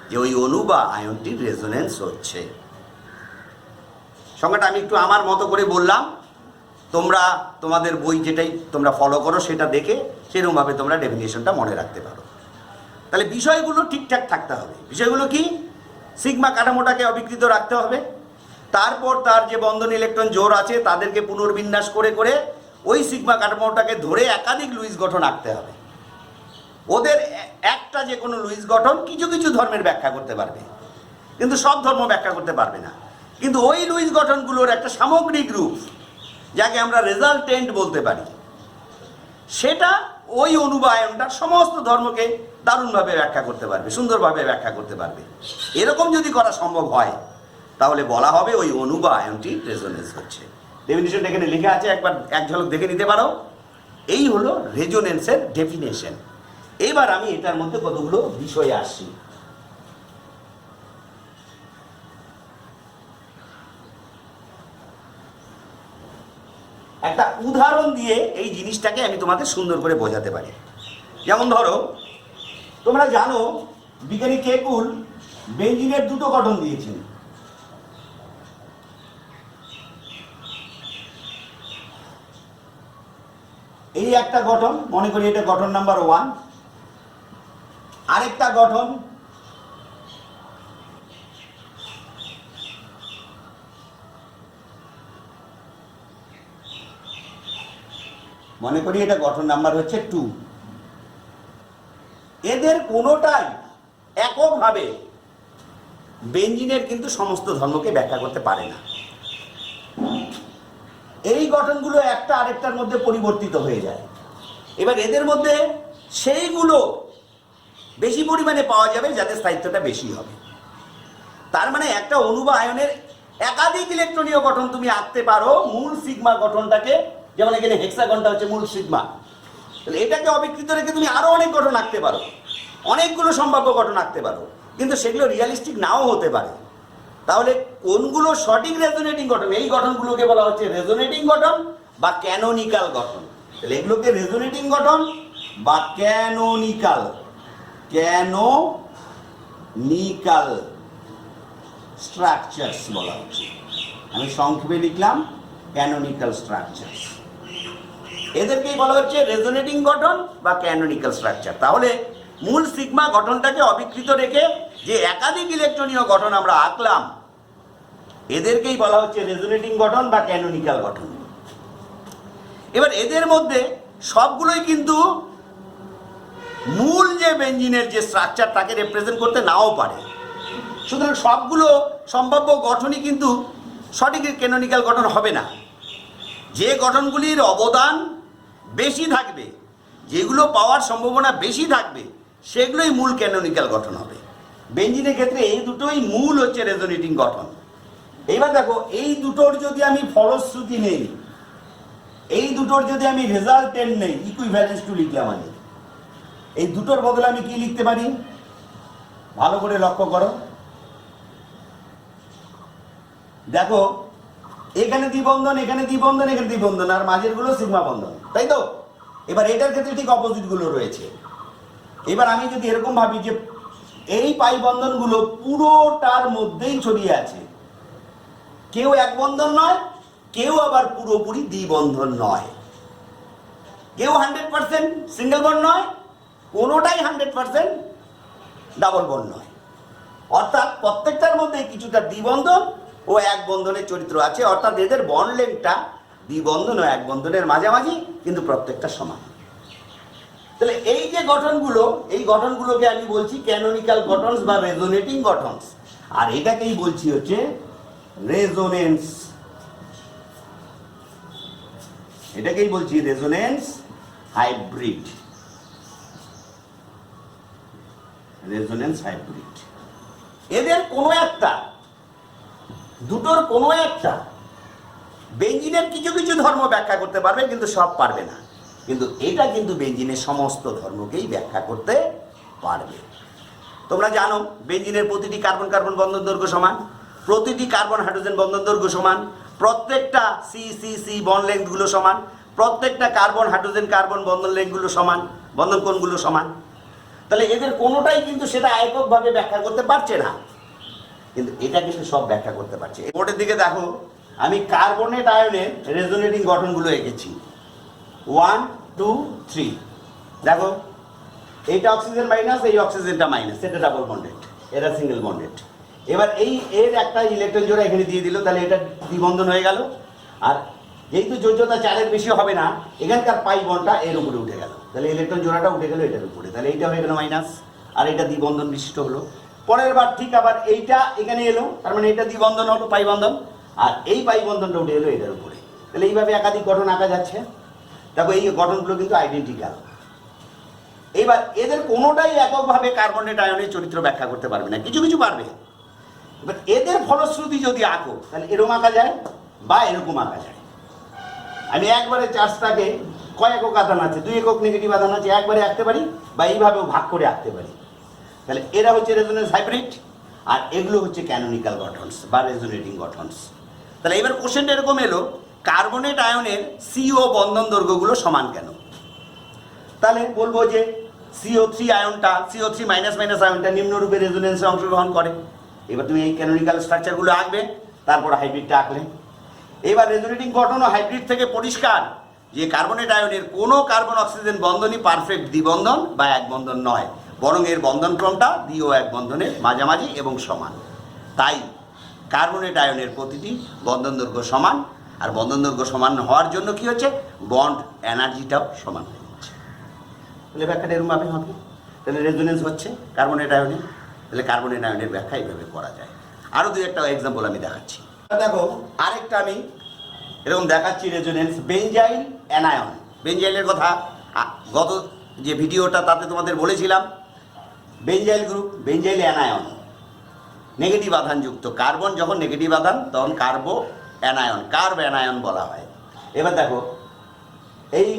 যে ওই অণু বা আয়নটির রেজোনেন্স হচ্ছে। সংজ্ঞাটা আমি একটু আমার মতো করে বললাম, তোমরা তোমাদের বই যেটাই তোমরা ফলো করো সেটা দেখে সেরকমভাবে তোমরা ডেফিনেশনটা মনে রাখতে পারো। তাহলে বিষয়গুলো ঠিকঠাক থাকতে হবে। বিষয়গুলো কি? সিগমা কাঠামোটাকে অবিকৃত রাখতে হবে, তারপর তার যে বন্ধন ইলেকট্রন জোড় আছে তাদেরকে পুনর্বিন্যাস করে করে ওই সিগমা কাঠামোটাকে ধরে একাধিক লুইস গঠন আঁকতে হবে। ওদের একটা যে কোনো লুইস গঠন কিছু কিছু ধর্মের ব্যাখ্যা করতে পারবে, কিন্তু সব ধর্ম ব্যাখ্যা করতে পারবে না। কিন্তু ওই লুইস গঠনগুলোর একটা সামগ্রিক রূপ, যাকে আমরা রেজাল্টেন্ট বলতে পারি, সেটা ওই অণু বা আয়নটার সমস্ত ধর্মকে দারুণভাবে ব্যাখ্যা করতে পারবে, সুন্দরভাবে ব্যাখ্যা করতে পারবে। এরকম যদি করা সম্ভব হয়, তাহলে বলা হবে ওই অণু বা আয়নটি রেজোনেন্স হচ্ছে। ডেফিনেশনটা এখানে লেখা আছে, একবার এক ঝলক দেখে নিতে পারো। এই হলো রেজোনেন্সের ডেফিনেশন। এবার আমি এটার মধ্যে কতগুলো বিষয়ে আসছি। একটা উদাহরণ দিয়ে এই জিনিসটাকে আমি তোমাদের সুন্দর করে বোঝাতে পারি। যেমন ধরো, তোমরা জানো বিজ্ঞানী কেকুল বেঞ্জিনের দুটো গঠন দিয়েছেন। এই একটা গঠন, মনে করি এটা গঠন নাম্বার 1। আরেকটা গঠন মনে করি এটা গঠন নাম্বার হচ্ছে 2। এদের কোনোটাই এককভাবে বেঞ্জিনের কিন্তু সমস্ত ধর্মকে ব্যাখ্যা করতে পারে না। এই গঠনগুলো একটা আরেকটার মধ্যে পরিবর্তিত হয়ে যায়। এবার এদের মধ্যে সেইগুলো বেশি পরিমাণে পাওয়া যাবে যাদের স্থায়িত্বটা বেশি হবে। তার মানে একটা অণু বা আয়নের একাধিক ইলেকট্রনীয় গঠন তুমি আঁকতে পারো মূল সিগমা গঠনটাকে। যেমন এখানে হেক্সাগনটা হচ্ছে মূল সিগমা, তাহলে এটাকে অবিকৃত রেখে তুমি আরো অনেক গঠন আঁকতে পারো, অনেকগুলো সম্ভাব্য গঠন আঁকতে পারো, কিন্তু সেগুলো রিয়ালিস্টিক নাও হতে পারে। তাহলে কোনগুলো সঠিক রেজোনেটিং গঠন, এই গঠনগুলোকে বলা হচ্ছে রেজোনেটিং গঠন বা ক্যানোনিক্যাল গঠন। তাহলে এগুলোকে রেজোনেটিং গঠন বা ক্যানোনিক্যাল স্ট্রাকচারস বলা হচ্ছে। আমি সংক্ষেপে লিখলাম ক্যানোনিক্যাল স্ট্রাকচারস। এদেরকেই বলা হচ্ছে রেজোনেটিং গঠন বা ক্যানোনিক্যাল স্ট্রাকচার। তাহলে মূল সিগমা গঠনটাকে অবিকৃত রেখে যে একাধিক ইলেকট্রনীয় গঠন আমরা আঁকলাম, এদেরকেই বলা হচ্ছে রেজোনেটিং গঠন বা ক্যানোনিক্যাল গঠন। এবার এদের মধ্যে সবগুলোই কিন্তু মূল যে বেঞ্জিনের যে স্ট্রাকচার তাকে রিপ্রেজেন্ট করতে নাও পারে। সুতরাং সবগুলো সম্ভাব্য গঠনই কিন্তু সঠিক ক্যানোনিক্যাল গঠন হবে না। যে গঠনগুলির অবদান বেশি থাকবে, যেগুলো পাওয়ার সম্ভাবনা বেশি থাকবে, সেগুলোই মূল ক্যানোনিক্যাল গঠন হবে। বেঞ্জিনের ক্ষেত্রে এই দুটোই মূল হচ্ছে রেজোনেটিং গঠন। এইবার দেখো, এই দুটোর যদি আমি ফলশ্রুতি নেই, এই দুটোর যদি আমি রেজাল্টেন্ট নেই, ইকুইভ্যালেন্স টু লিখলাম আমি, এই দুটোর বদলে আমি কি লিখতে পারি? ভালো করে লক্ষ্য করো, দেখো এখানে দ্বিবন্ধন, এখানে দ্বিবন্ধন, এখানে দ্বিবন্ধন, আর মাঝের গুলো সিগমা বন্ধন, তাই তো? এবার এটার ক্ষেত্রে ঠিক অপোজিট গুলো রয়েছে। এবার আমি যদি এরকম ভাবি যে এই পাই বন্ধনগুলো পুরোটার মধ্যেই ছড়িয়ে আছে। কেউ এক বন্ধন নয়, কেউ আবার পুরোপুরি দ্বিবন্ধন নয়। কেউ 100% সিঙ্গেল বন্ড নয়, কোনোটাই 100% ডাবল বন্ড নয়। অর্থাৎ প্রত্যেকটার মধ্যে কিছুটা দ্বিবন্ধন ও এক বন্ধনের চরিত্র আছে। অর্থাৎ এদের বন্ড লেংথটা দ্বিবন্ধন ও এক বন্ধনের মাঝামাঝি, কিন্তু প্রত্যেকটা সমান। তাহলে এই যে গঠনগুলো, এই গঠনগুলোকে আমি বলছি ক্যানোনিক্যাল গঠনস বা রেজোনেটিং গঠনস, আর এটাকেই বলছি হচ্ছে রেজোনেন্স। এটাকেই বলছি রেজোনেন্স হাইব্রিড। Resonance hybrid. এদের কোনো একটা, দুটোর কোনো একটা বেঞ্জিনের কিছু কিছু ধর্ম ব্যাখ্যা করতে পারবে, কিন্তু সব পারবে না। কিন্তু এটা কিন্তু বেঞ্জিনের সমস্ত ধর্মকেই ব্যাখ্যা করতে পারবে। তোমরা জানো বেঞ্জিনের প্রতিটি কার্বন কার্বন বন্ধন দৈর্ঘ্য সমান, প্রতিটি কার্বন হাইড্রোজেন বন্ধন দৈর্ঘ্য সমান, প্রত্যেকটা সি সি সি বন্ড লেংথগুলো সমান, প্রত্যেকটা কার্বন হাইড্রোজেন কার্বন বন্ধন লেংথগুলো সমান, বন্ধন কোণগুলো সমান। তাহলে এদের কোনোটাই কিন্তু সেটা এককভাবে ব্যাখ্যা করতে পারছে না, কিন্তু এটা কিন্তু সব ব্যাখ্যা করতে পারছে। বোর্ডের দিকে দেখো, আমি কার্বনেট আয়নের রেজোনেটিং গঠনগুলো এঁকেছি 1 2 3। দেখো এইটা অক্সিজেন মাইনাস, এই অক্সিজেনটা মাইনাস, এটা ডাবল বন্ডেড, এটা সিঙ্গেল বন্ডেড। এবার এর একটা ইলেকট্রন জোড়া এখানে দিয়ে দিল, তাহলে এটা দ্বিবন্ধন হয়ে গেল। আর যেহেতু যোজ্যতা 4-এর বেশি হবে না, এখানকার পাই বন্ডটা এর উপরে উঠে গেল, তাহলে ইলেকট্রন জোড়াটা উঠে গেল এটার উপরে, তাহলে এইটা হয়ে গেল মাইনাস, আর এটা দ্বিবন্ধন বিশিষ্ট হলো। পরের বার ঠিক আবার এইটা এখানে এলো, তার মানে এটা দ্বিবন্ধন হলো, পাই বন্ধন, আর এই পাই বন্ধনটা উঠে এলো এটার উপরে। তাহলে এইভাবে একাধিক গঠন আঁকা যাচ্ছে। দেখো এই গঠনগুলো কিন্তু আইডেন্টিক্যাল। এবার এদের কোনোটাই এককভাবে কার্বনেট আয়নের চরিত্র ব্যাখ্যা করতে পারবে না, কিছু কিছু পারবে। এবার এদের ফলশ্রুতি যদি আঁকো, তাহলে এরকম আঁকা যায় বা এরকম আঁকা যায়। আমি একবারে চার্জটাকে কয় একক আধান আছে, 2 একক নেগেটিভ আধান আছে, একবারে আঁকতে পারি, বা এইভাবেও ভাগ করে আঁকতে পারি। তাহলে এরা হচ্ছে রেজোনেন্স হাইব্রিড, আর এগুলো হচ্ছে ক্যানোনিক্যাল গঠনস বা রেজোনেটিং গঠনস। তাহলে এবার কোশ্চেনটা এরকম এলো, কার্বনেট আয়নের CO বন্ধন দৈর্ঘ্যগুলো সমান কেন? তাহলে বলবো যে CO3 আয়নটা, CO3 মাইনাস মাইনাস আয়নটা নিম্নরূপে রেজোনেন্সে অংশগ্রহণ করে। এবার তুমি এই ক্যানোনিক্যাল স্ট্রাকচারগুলো আঁকবে, তারপর হাইব্রিডটা আঁকলে। এবার রেজোনেটিং গঠন ও হাইব্রিড থেকে পরিষ্কার যে কার্বনেট আয়নের কোনো কার্বন অক্সিজেন বন্ধনই পারফেক্ট দ্বিবন্ধন বা এক বন্ধন নয়, বরং এর বন্ধন ক্রমটা দ্বি ও এক বন্ধনের মাঝামাঝি এবং সমান। তাই কার্বনেট আয়নের প্রতিটি বন্ধন দৈর্ঘ্য সমান, আর বন্ধন দৈর্ঘ্য সমান হওয়ার জন্য কি হচ্ছে, বন্ড এনার্জিটাও সমান হয়ে যাচ্ছে। তাহলে ব্যাখ্যাটা এরকম ভাবে হবে। তাহলে রেজোনেন্স হচ্ছে কার্বনেট আয়নের, তাহলে কার্বনেট আয়নের ব্যাখ্যা এইভাবে করা যায়। আরও 2-একটা এক্সাম্পল আমি দেখাচ্ছি। দেখো আরেকটা আমি এরকম দেখাচ্ছি রেজোনেন্স বেঞ্জাইল অ্যানায়ন। বেঞ্জাইলের কথা গত যে ভিডিওটা তাতে তোমাদের বলেছিলাম, benzyl group, benzyl anion, negative আধানযুক্ত কার্বন যখন নেগেটিভ আধান তখন কার্ব অ্যানায়ন বলা হয়। এবার দেখো এই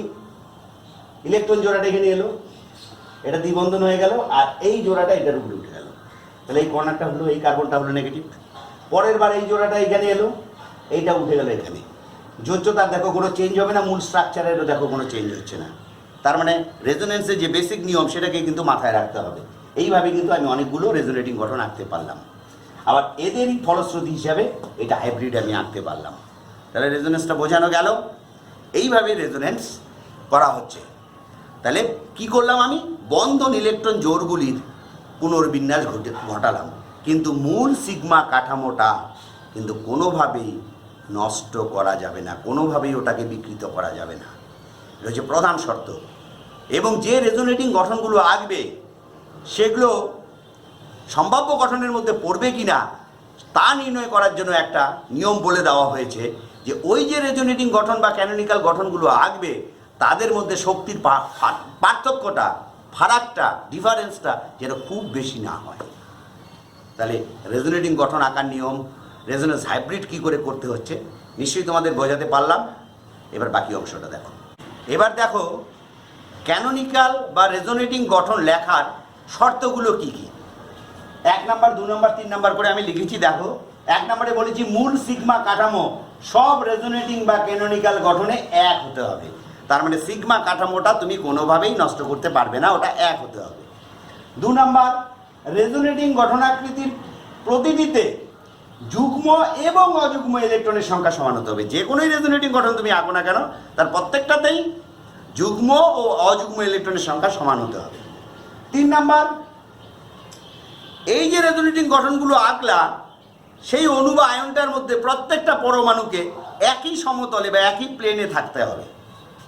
ইলেকট্রন জোড়াটা এখানে এলো, এটা দ্বিবন্ধন হয়ে গেল, আর এই জোড়াটা এটার উপরে উঠে গেল, তাহলে এই কর্নারটা হলো, এই কার্বনটা হলো নেগেটিভ। পরের বার এই জোড়াটা এখানে এলো, এইটা উঠে গেল এখানে। যোজ্যতার দেখো কোনো চেঞ্জ হবে না, মূল স্ট্রাকচারেরও দেখো কোনো চেঞ্জ হচ্ছে না। তার মানে রেজোনেন্সের যে বেসিক নিয়ম সেটাকে কিন্তু মাথায় রাখতে হবে। এইভাবে কিন্তু আমি অনেকগুলো রেজোনেটিং গঠন আঁকতে পারলাম। আবার এদেরই ফলশ্রুতি হিসাবে এটা হাইব্রিড আমি আঁকতে পারলাম। তাহলে রেজোনেন্সটা বোঝানো গেল, এইভাবে রেজোনেন্স করা হচ্ছে। তাহলে কি করলাম, আমি বন্ধন ইলেকট্রন জোড়গুলির পুনর্বিন্যাস ঘটালাম, কিন্তু মূল সিগমা কাঠামোটা কিন্তু কোনোভাবেই নষ্ট করা যাবে না, কোনোভাবেই ওটাকে বিকৃত করা যাবে না, এটা হচ্ছে প্রধান শর্ত। এবং যে রেজোনেটিং গঠনগুলো আঁকবে সেগুলো সম্ভাব্য গঠনের মধ্যে পড়বে কি না তা নির্ণয় করার জন্য একটা নিয়ম বলে দেওয়া হয়েছে, যে ওই যে রেজোনেটিং গঠন বা ক্যানোনিক্যাল গঠনগুলো আঁকবে তাদের মধ্যে শক্তির পার্থক্যটা, ফারাকটা, ডিফারেন্সটা যেন খুব বেশি না হয়। তাহলে রেজোনেটিং গঠন আঁকার নিয়ম, রেজোনেন্স হাইব্রিড কী করে করতে হচ্ছে নিশ্চয়ই তোমাদের বোঝাতে পারলাম। এবার বাকি অংশটা দেখো। এবার দেখো ক্যানোনিক্যাল বা রেজোনেটিং গঠন লেখার শর্তগুলো কি কি। 1 নাম্বার, 2 নাম্বার, 3 নাম্বার করে আমি লিখেছি। দেখো 1 নম্বরে বলেছি মূল সিগমা কাঠামো সব রেজোনেটিং বা ক্যানোনিক্যাল গঠনে এক হতে হবে। তার মানে সিগমা কাঠামোটা তুমি কোনোভাবেই নষ্ট করতে পারবে না, ওটা এক হতে হবে। 2 নাম্বার রেজোনেটিং গঠনাকৃতির প্রতিটিতে যুগ্ম এবং অযুগ্ম ইলেকট্রনের সংখ্যা সমান হতে হবে। যে কোনোই রেজোনেটিং গঠন তুমি আঁকো না কেন, তার প্রত্যেকটাতেই যুগ্ম ও অযুগ্ম ইলেকট্রনের সংখ্যা সমান হতে হবে। 3 নাম্বার, এই যে রেজোনেটিং গঠনগুলো আঁকলা, সেই অণু বা আয়নটার মধ্যে প্রত্যেকটা পরমাণুকে একই সমতলে বা একই প্লেনে থাকতে হবে।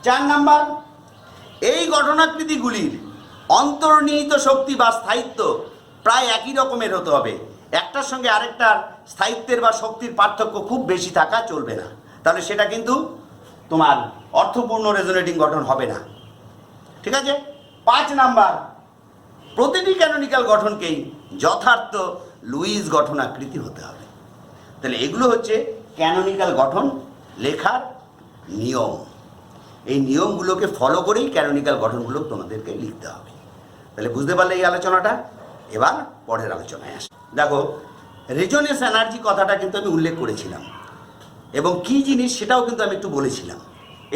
4 নাম্বার, এই গঠনাকৃতিগুলির অন্তর্নিহিত শক্তি বা স্থায়িত্ব প্রায় একই রকমের হতে হবে। একটার সঙ্গে আরেকটার স্থায়িত্বের বা শক্তির পার্থক্য খুব বেশি থাকা চলবে না, তাহলে সেটা কিন্তু তোমার অর্থপূর্ণ রেজোনেটিং গঠন হবে না। ঠিক আছে। 5 নাম্বার, প্রতিটি ক্যানোনিক্যাল গঠনকেই যথার্থ লুইস গঠনাকৃতি হতে হবে। তাহলে এগুলো হচ্ছে ক্যানোনিক্যাল গঠন লেখার নিয়ম। এই নিয়মগুলোকে ফলো করেই ক্যানোনিক্যাল গঠনগুলো তোমাদেরকে লিখতে হবে। তাহলে বুঝতে পারলে এই আলোচনাটা। এবার পরের আলোচনায় আসি। দেখো, রেজোনেন্স এনার্জি কথাটা কিন্তু আমি উল্লেখ করেছিলাম এবং কি জিনিস সেটাও কিন্তু আমি একটু বলেছিলাম।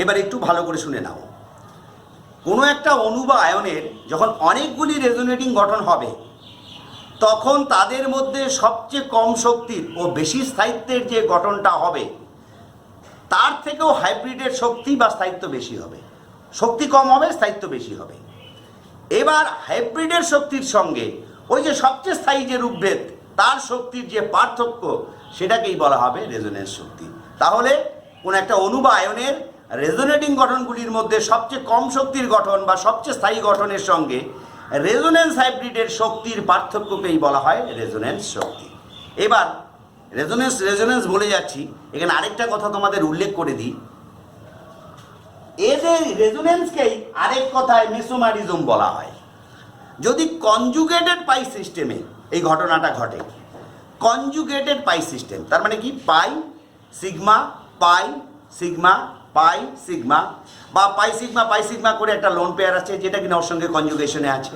এবার একটু ভালো করে শুনে নাও। কোনো একটা অণু বা আয়নের যখন অনেকগুলি রেজোনেটিং গঠন হবে, তখন তাদের মধ্যে সবচেয়ে কম শক্তির ও বেশি স্থায়িত্বের যে গঠনটা হবে, তার থেকেও হাইব্রিডের শক্তি বা স্থায়িত্ব বেশি হবে। শক্তি কম হবে, স্থায়িত্ব বেশি হবে। এবার হাইব্রিডের শক্তির সঙ্গে ওই যে সবচেয়ে স্থায়ী যে রূপভেদ, তার শক্তির যে পার্থক্য, সেটাকেই বলা হবে রেজোনেন্স শক্তি। তাহলে কোন একটা অণু বা আয়নের রেজোনেটিং গঠনগুলির মধ্যে সবচেয়ে কম শক্তির গঠন বা সবচেয়ে স্থায়ী গঠনের সঙ্গে রেজোনেন্স হাইব্রিডের শক্তির পার্থক্যকেই বলা হয় রেজোনেন্স শক্তি। এবার রেজোনেন্স বলে যাচ্ছি, এখানে আরেকটা কথা তোমাদের উল্লেখ করে দিই। এদের রেজোনেন্সকেই আরেক কথায় মেসোমারিজম বলা হয়। যদি কনজুগেটেড পাই সিস্টেমে এই ঘটনাটা ঘটে, কনজুগেটেড পাই সিস্টেম তার মানে কি, পাই সিগমা পাই সিগমা পাই সিগমা, বা পাই সিগমা করে একটা লোন পেয়ার আছে যেটা কিনা ওর সঙ্গে কনজুগেশনে আছে,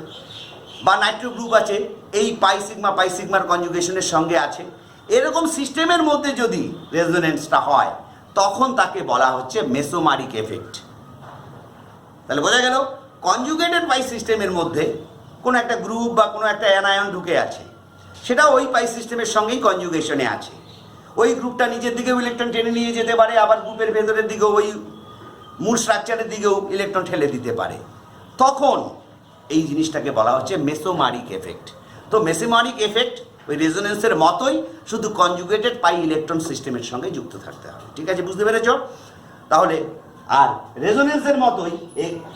বা নাইট্রো গ্রুপ আছে এই পাই সিগমার কনজুগেশনের সঙ্গে আছে। এরকম সিস্টেমের মধ্যে যদি রেজোনেন্সটা হয়, তখন তাকে বলা হচ্ছে মেসোমারিক এফেক্ট। তাহলে বোঝা গেল, কনজুগেটেড পাই সিস্টেমের মধ্যে কোনো একটা গ্রুপ বা কোনো একটা অ্যানায়ন ঢুকে আছে, সেটা ওই পাই সিস্টেমের সঙ্গেই কনজুগেশনে আছে। ওই গ্রুপটা নিজের দিকেও ইলেকট্রন টেনে নিয়ে যেতে পারে, আবার গ্রুপের ভেতরের দিকেও ওই মূল স্ট্রাকচারের দিকেও ইলেকট্রন ঠেলে দিতে পারে। তখন এই জিনিসটাকে বলা হচ্ছে মেসোমারিক এফেক্ট। তো মেসোমারিক এফেক্ট ওই রেজোনেন্সের মতোই, শুধু কনজুগেটেড পাই ইলেকট্রন সিস্টেমের সঙ্গে যুক্ত থাকতে হবে। ঠিক আছে, বুঝতে পেরেছ? তাহলে আর রেজোনেন্সের মতোই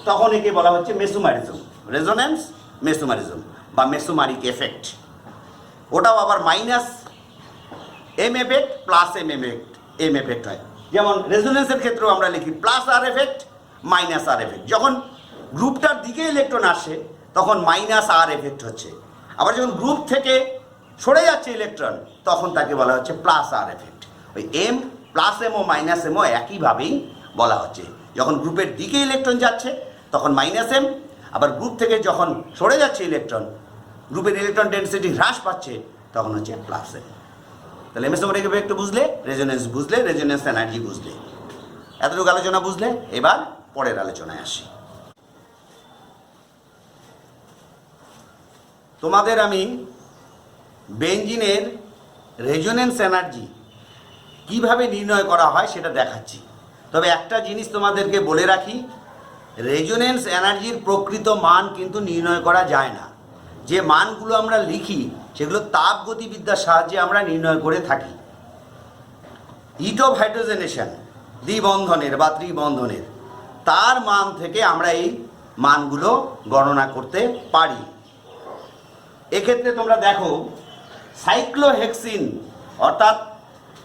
তখন একে বলা হচ্ছে মেসোমারিজম। রেজোনেন্স মেসোমারিজম বা মেসোমারিক এফেক্ট। ওটাও আবার minus M effect plus M effect হয়। যেমন রেজোনেন্সের ক্ষেত্রেও আমরা লিখি plus R effect minus R effect. যখন গ্রুপটার দিকে ইলেকট্রন আসে তখন মাইনাস আর এফেক্ট হচ্ছে, আবার যখন গ্রুপ থেকে সরে যাচ্ছে ইলেকট্রন তখন তাকে বলা হচ্ছে প্লাস আর এফেক্ট। ওই এম প্লাস এম ও মাইনাস এমও একইভাবেই বলা হচ্ছে। যখন গ্রুপের দিকে ইলেকট্রন যাচ্ছে তখন মাইনাস এম, আবার গ্রুপ থেকে যখন সরে যাচ্ছে ইলেকট্রন, গ্রুপের ইলেকট্রন ডেন্সিটি হ্রাস পাচ্ছে, তখন হচ্ছে প্লাস এম। তাহলে মেসোমারিক এফেক্ট বুঝলে, রেজোনেন্স বুঝলে, রেজোনেন্স এনার্জি বুঝলে, এতটুকু আলোচনা বুঝলে। এবার পরের আলোচনায় আসি। তোমাদের আমি বেঞ্জিনের রেজোনেন্স এনার্জি কিভাবে নির্ণয় করা হয় সেটা দেখাচ্ছি। তবে একটা জিনিস তোমাদেরকে বলে রাখি, রেজোনেন্স এনার্জির প্রকৃত মান কিন্তু নির্ণয় করা যায় না। যে মানগুলো আমরা লিখি সেগুলো তাপগতিবিদ্যার সাহায্যে আমরা নির্ণয় করে থাকি। হিট অফ হাইড্রোজেনেশন, দ্বিবন্ধনের বা ত্রিবন্ধনের, তার মান থেকে আমরা এই মানগুলো গণনা করতে পারি। এক্ষেত্রে তোমরা দেখো, সাইক্লোহেক্সিন অর্থাৎ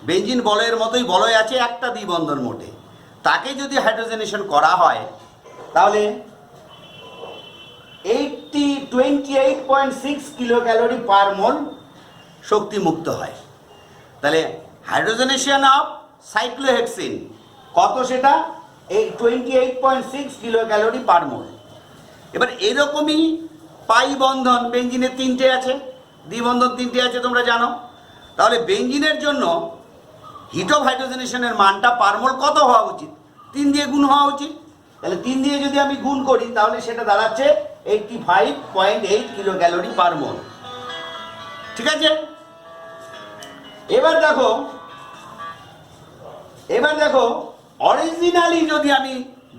বেঞ্জিন বলয়ের মতোই বলয় আছে, একটা দ্বিবন্ধন মোটে, তাকে যদি হাইড্রোজেনেশন করা হয় তাহলে 28.6 কিলো ক্যালোরি পার মোল শক্তি মুক্ত হয়। তাহলে হাইড্রোজেনেশন অফ সাইক্লোহেক্সিন কত, সেটা 28.6 কিলো ক্যালোরি পার মোল। এবার এরকমই পাই বন্ধন বেঞ্জিনের 3টে আছে, দ্বিবন্ধন 3টে আছে তোমরা জানো। তাহলে বেঞ্জিনের জন্য হিট অফ হাইড্রোজেনেশনের মানটা পার মোল কত হওয়া উচিত? 3 দিয়ে গুণ হওয়া উচিত। তাহলে 3 দিয়ে যদি আমি গুণ করি তাহলে সেটা দাঁড়াচ্ছে 85.8 কিলো ক্যালোরি পার মোল। ঠিক আছে? এবার দেখো অরিজিনালি যদি আমি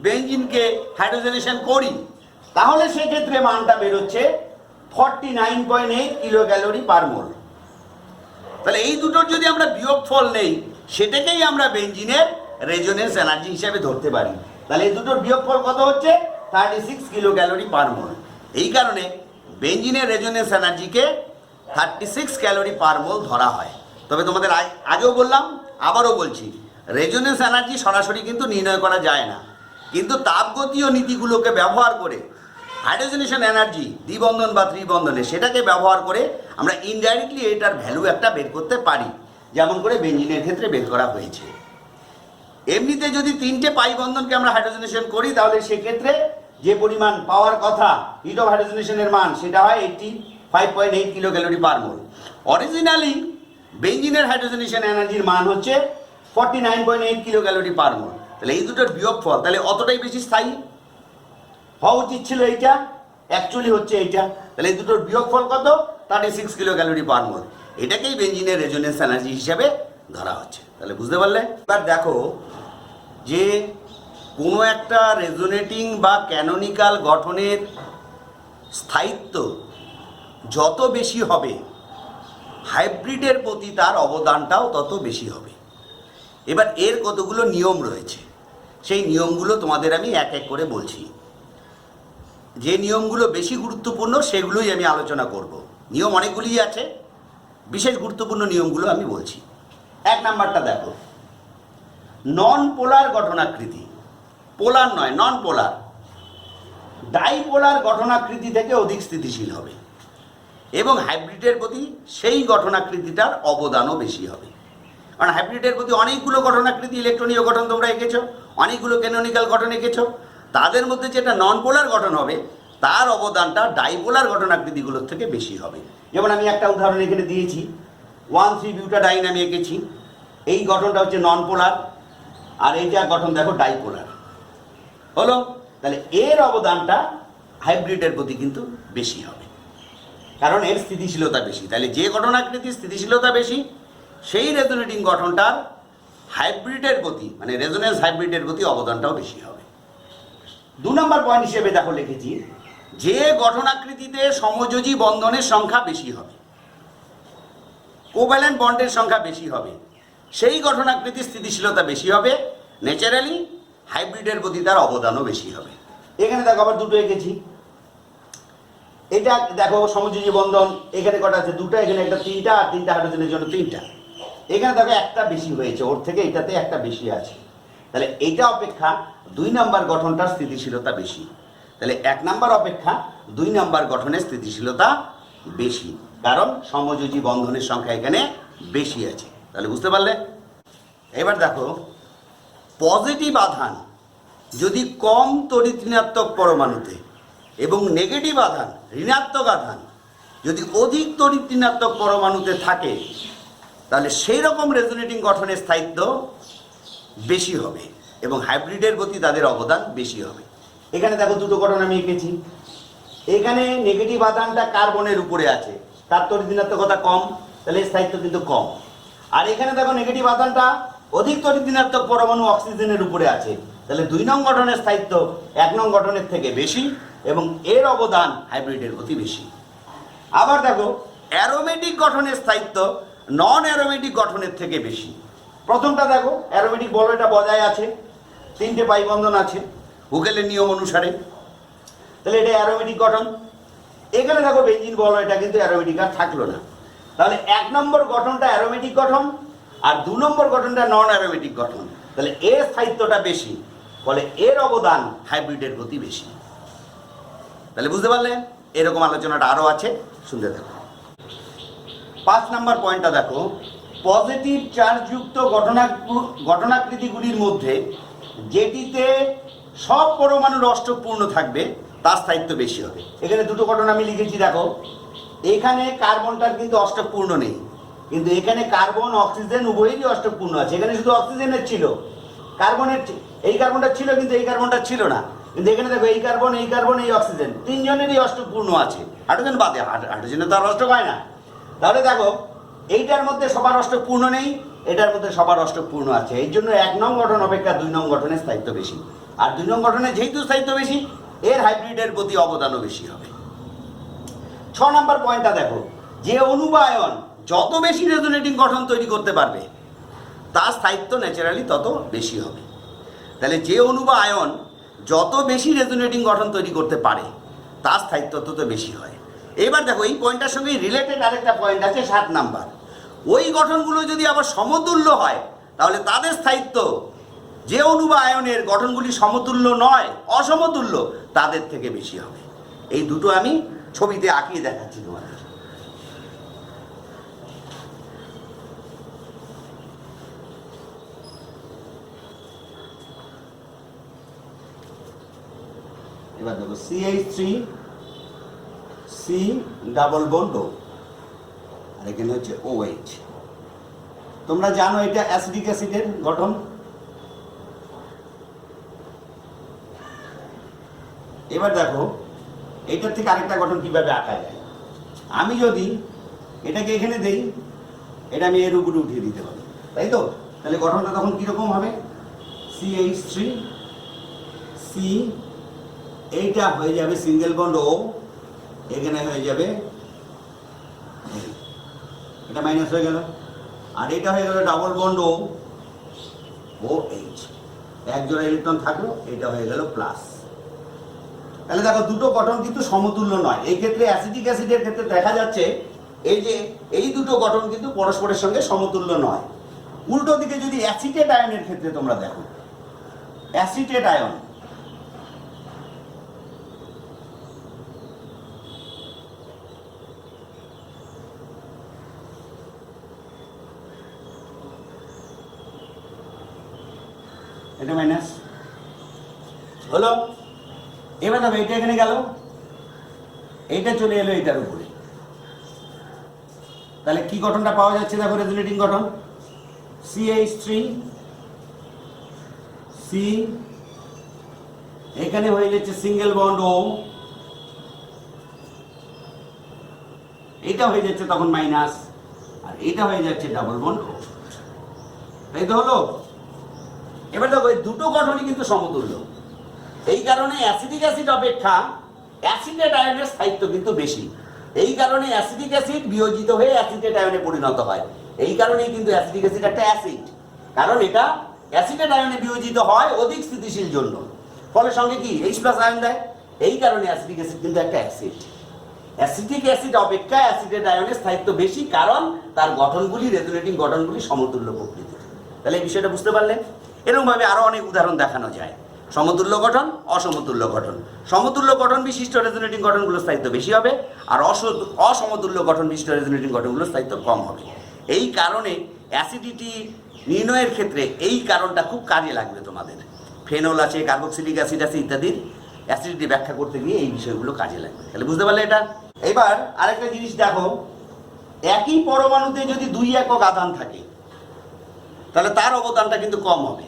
বেঞ্জিনকে হাইড্রোজেনেশন করি তাহলে সেক্ষেত্রে মানটা বেরোচ্ছে 49.8 কিলো ক্যালোরি পার মোল। তাহলে এই দুটোর যদি আমরা বিয়োগফল নেই সেটাকেই আমরা বেঞ্জিনের রেজোনেন্স এনার্জি হিসেবে ধরতে পারি। তাহলে এই দুটোর বিয়োগফল কত হচ্ছে? 36 কিলো ক্যালোরি পার মোল। এই কারণে বেঞ্জিনের রেজোনেন্স এনার্জিকে 36 ক্যালোরি পার মোল ধরা হয়। তবে তোমাদের আগেও বললাম, আবারও বলছি, রেজোনেন্স এনার্জি সরাসরি কিন্তু নির্ণয় করা যায় না, কিন্তু তাপগতীয় নীতিগুলোকে ব্যবহার করে হাইড্রোজেনেশন এনার্জি দ্বিবন্ধন বা ত্রিবন্ধনে সেটাকে ব্যবহার করে আমরা ইনডাইরেক্টলি এটার ভ্যালু একটা বের করতে পারি, যেমন করে বেঞ্জিনের ক্ষেত্রে বের করা হয়েছে। এমনিতে যদি 3টে পাই বন্ধনকে আমরা হাইড্রোজেনেশন করি তাহলে সেক্ষেত্রে যে পরিমাণ পাওয়ার কথা হিট অফ হাইড্রোজেনেশনের মান সেটা হয় 85.8 কিলো ক্যালোরি পার মোল। অরিজিনালি বেঞ্জিনের হাইড্রোজেনেশন এনার্জির মান হচ্ছে 49.8 কিলো ক্যালোরি পার মোল। তাহলে এই দুটোর বিয়োগফল তাহলে অতটাই বেশি স্থায়ী হওয়া উচিত ছিল, এইটা অ্যাকচুয়ালি হচ্ছে এইটা। তাহলে এই দুটোর বিয়োগফল কত? 36 কিলো ক্যালোরি পার মোল। এটাকেই বেঞ্জিনের রেজোনেন্স এনার্জি হিসেবে ধরা হচ্ছে। তাহলে বুঝতে পারলে? এবার দেখো যে কোনো একটা রেজোনেটিং বা ক্যানোনিক্যাল গঠনের স্থায়িত্ব যত বেশি হবে হাইব্রিডের প্রতি তার অবদানটাও তত বেশি হবে। এবার এর কতগুলো নিয়ম রয়েছে, সেই নিয়মগুলো তোমাদের আমি এক এক করে বলছি। যে নিয়মগুলো বেশি গুরুত্বপূর্ণ সেগুলোই আমি আলোচনা করব। নিয়ম অনেকগুলিই আছে, বিশেষ গুরুত্বপূর্ণ নিয়মগুলো আমি বলছি। 1 নাম্বারটা দেখো, নন পোলার গঠনাকৃতি, পোলার নয় নন পোলার, ডাইপোলার গঠনাকৃতি থেকে অধিক স্থিতিশীল হবে এবং হাইব্রিডের প্রতি সেই গঠনাকৃতিটার অবদানও বেশি হবে। কারণ হাইব্রিডের প্রতি অনেকগুলো গঠনাকৃতি, ইলেকট্রনীয় গঠন তোমরা এঁকেছো, অনেকগুলো ক্যানোনিক্যাল গঠন এঁকেছো, তাদের মধ্যে যেটা নন পোলার গঠন হবে তার অবদানটা ডাইপোলার গঠনাকৃতিগুলোর থেকে বেশি হবে। যেমন আমি একটা উদাহরণ এখানে দিয়েছি, 1,3-বিউটাডাইন আমি এঁকেছি, এই গঠনটা হচ্ছে নন পোলার আর এইটা গঠন দেখো ডাইপোলার হলো। তাহলে এর অবদানটা হাইব্রিডের প্রতি কিন্তু বেশি হবে, কারণ এর স্থিতিশীলতা বেশি। তাহলে যে গঠনাকৃতির স্থিতিশীলতা বেশি সেই রেজোনেটিং গঠনটার হাইব্রিডের প্রতি মানে রেজোনেন্স হাইব্রিডের প্রতি অবদানটাও বেশি হবে। 2 নম্বর পয়েন্ট হিসেবে দেখো লিখেছি, যে গঠনাকৃতিতে সমযোজী বন্ধনের সংখ্যা বেশি হবে, কোভ্যালেন্ট বন্ডের সংখ্যা বেশি হবে, সেই গঠনাকৃতির স্থিতিশীলতা বেশি হবে, ন্যাচারালি হাইব্রিডের প্রতি তার অবদানও বেশি হবে। এখানে দেখো আবার দুটো এঁকেছি, এটা দেখো সমযোজী বন্ধন, এখানে কটা আছে? দুটো, এখানে একটা 3টা, আর 3টা হাইড্রোজেনের জন্য 3টা। এখানে দেখো একটা বেশি হয়েছে, ওর থেকে এটাতে একটা বেশি আছে। তাহলে এইটা অপেক্ষা 2 নম্বর গঠনটার স্থিতিশীলতা বেশি। তাহলে 1 নম্বর অপেক্ষা 2 নম্বর গঠনের স্থিতিশীলতা বেশি, কারণ সমযোজী বন্ধনের সংখ্যা এখানে বেশি আছে। তাহলে বুঝতে পারলে? এবার দেখো, পজিটিভ আধান যদি কম তড়িৎ ঋণাত্মক পরমাণুতে এবং নেগেটিভ আধান ঋণাত্মক আধান যদি অধিক তড়িৎ ঋণাত্মক পরমাণুতে থাকে তাহলে সেই রকম রেজোনেটিং গঠনের স্থায়িত্ব বেশি হবে এবং হাইব্রিডের প্রতি তাদের অবদান বেশি হবে। এখানে দেখো দুটো গঠন আমি এঁকেছি, এখানে নেগেটিভ আধানটা কার্বনের উপরে আছে, তার তড়িৎ ঋণাত্মকতা কম, তাহলে স্থায়িত্ব কিন্তু কম। আর এখানে দেখো নেগেটিভ আধানটা অধিক তড়িৎ ঋণাত্মক পরমাণু অক্সিজেনের উপরে আছে, তাহলে 2 নং গঠনের স্থায়িত্ব 1 নং গঠনের থেকে বেশি এবং এর অবদান হাইব্রিডের প্রতি বেশি। আবার দেখো অ্যারোমেটিক গঠনের স্থায়িত্ব নন অ্যারোমেটিক গঠনের থেকে বেশি। প্রথমটা দেখো অ্যারোমেটিক বলো, এটা বজায় আছে, 3টে পাই বন্ধন আছে হুকেলের নিয়ম অনুসারে, তাহলে এটা অ্যারোমেটিক গঠন। এখানে দেখো বেঞ্জিন বলো, এটা কিন্তু অ্যারোমেটিক আর থাকলো না। তাহলে 1 নম্বর গঠনটা অ্যারোমেটিক গঠন আর 2 নম্বর গঠনটা নন অ্যারোমেটিক গঠন, তাহলে এর স্থায়িত্বটা বেশি, ফলে এর অবদান হাইব্রিডের প্রতি বেশি। তাহলে বুঝতে পারলে? এরকম আলোচনাটা আরও আছে, শুনতে থাকো। 5 নম্বর পয়েন্টটা দেখো, পজিটিভ চার্জযুক্ত ঘটনাকৃতিগুলির মধ্যে যেটিতে সব পরমাণুর অষ্টক পূর্ণ থাকবে তার স্থায়িত্ব বেশি হবে। এখানে দুটো ঘটনা আমি লিখেছি দেখো, এখানে কার্বনটার কিন্তু অষ্টক পূর্ণ নেই, কিন্তু এখানে কার্বন অক্সিজেন উভয়েরই অষ্টক পূর্ণ আছে। এখানে শুধু অক্সিজেনের ছিল, কার্বনের এই কার্বনটা ছিল কিন্তু এই কার্বনটা ছিল না, কিন্তু এখানে দেখো এই কার্বন এই কার্বন এই অক্সিজেন 3 জনেরই অষ্টক পূর্ণ আছে, হাইড্রোজেন বাদে। হাইড্রোজেনে তো আর অষ্টক হয় না, তাহলে দেখো এইটার মধ্যে সবার অষ্টক পূর্ণ নেই, এটার মধ্যে সবার অষ্টক পূর্ণ আছে। এই জন্য 1 নং গঠন অপেক্ষা 2 নং গঠনের স্থায়িত্ব বেশি। আর 2 নং গঠনে যেহেতু স্থায়িত্ব বেশি, এর হাইব্রিডের প্রতি অবদানও বেশি হবে। 6 নম্বর পয়েন্টটা দেখো, যে অণু বা আয়ন যত বেশি রেজোনেটিং গঠন তৈরি করতে পারবে তার স্থায়িত্ব ন্যাচারালি তত বেশি হবে। তাহলে যে অণু বা আয়ন যত বেশি রেজোনেটিং গঠন তৈরি করতে পারে তার স্থায়িত্ব তত বেশি হয়। এবার দেখো এই পয়েন্টটার সঙ্গে রিলেটেড আরেকটা পয়েন্ট আছে 7 নাম্বার। ওই গঠনগুলো যদি আবার সমতুল্য হয় তাহলে তাদের স্থায়িত্ব যে অণু বা আয়নের গঠনগুলি সমতুল্য নয়, অসমতুল্য, তাদের থেকে বেশি হবে। এই দুটো আমি ছবিতে আঁকিয়ে দেখাচ্ছি তোমাদের। এবার দেখো CH3 C ডাবল বন্ড ও, আর এখানে হচ্ছে OH। তোমরা জানো এটা অ্যাসিডিক অ্যাসিডের গঠন। এবার দেখো এটার থেকে আরেকটা গঠন কিভাবে আঁকা যায়। আমি যদি এটাকে এখানে দেই, এটা আমি এর উপরে উঠিয়ে দিতে পারি, তাই তো? তাহলে গঠনটা তখন কিরকম হবে? CH3 C, এইটা হয়ে যাবে সিঙ্গেল বন্ড ও, এখানে হয়ে যাবে, এটা মাইনাস হয়ে গেল, আর এটা হয়ে গেল ডাবল বন্ড ও OH, এক জোড়া ইলেকট্রন থাকলো, এটা হয়ে গেল প্লাস। তাহলে দেখো দুটো গঠন কিন্তু সমতুল্য নয়। এই ক্ষেত্রে অ্যাসিডিক অ্যাসিডের ক্ষেত্রে দেখা যাচ্ছে এই যে এই দুটো গঠন কিন্তু পরস্পরের সঙ্গে সমতুল্য নয়। উল্টো দিকে যদি অ্যাসিটেট আয়নের ক্ষেত্রে তোমরা দেখো, অ্যাসিটেট আয়ন, এটা মাইনাস হলো। এবার দেখো এটা এখানে গেল, এইটা চলে এলো এটার উপরে, তাহলে কি গঠনটা পাওয়া যাচ্ছে? দেখো রেজোনেটিং গঠন CH3 C, এখানে হয়ে যাচ্ছে সিঙ্গেল বন্ড ও, এটা হয়ে যাচ্ছে তখন মাইনাস, আর এটা হয়ে যাচ্ছে ডাবল বন্ড ও, তাই তো হলো? এবার দেখো এই দুটো গঠনই কিন্তু সমতুল্য। এই কারণে অ্যাসিডিক অ্যাসিড অপেক্ষা অ্যাসিটেট আয়নের স্থায়িত্ব কিন্তু বেশি। এই কারণে অ্যাসিডিক অ্যাসিড বিয়োজিত হয়ে অ্যাসিটেট আয়নে পরিণত হয়। এই কারণেই কিন্তু অ্যাসিডিক অ্যাসিড একটা অ্যাসিড, কারণ এটা অ্যাসিটেট আয়নে বিয়োজিত হয় অধিক স্থিতিশীল জন্য, ফলে সঙ্গে কি H+ আয়ন দেয়। এই কারণে অ্যাসিডিক অ্যাসিড কিন্তু একটা অ্যাসিড। অ্যাসিডিক অ্যাসিড অপেক্ষা অ্যাসিটেট আয়নের স্থায়িত্ব বেশি, কারণ তার গঠনগুলি, রেজোনেটিং গঠনগুলি সমতুল্য প্রকৃতির। তাহলে এই বিষয়টা বুঝতে পারলে? এরকমভাবে আরো অনেক উদাহরণ দেখানো যায়। সমতুল্য গঠন, অসমতুল্য গঠন। সমতুল্য গঠন বিশিষ্ট রেজোনেটিং গঠনগুলোর স্থায়িত্ব বেশি হবে, আর অসমতুল্য গঠন বিশিষ্ট রেজোনেটিং গঠনগুলোর স্থায়িত্ব কম হবে। এই কারণে অ্যাসিডিটি নির্ণয়ের ক্ষেত্রে এই কারণটা খুব কাজে লাগবে তোমাদের। ফেনল আছে, কার্বক্সিলিক অ্যাসিড আছে ইত্যাদির অ্যাসিডিটি ব্যাখ্যা করতে গিয়ে এই বিষয়গুলো কাজে লাগবে। তাহলে বুঝতে পারলে এটা? এবার আরেকটা জিনিস দেখো, একই পরমাণুতে যদি 2 একক আধান থাকে তাহলে তার অবদানটা কিন্তু কম হবে।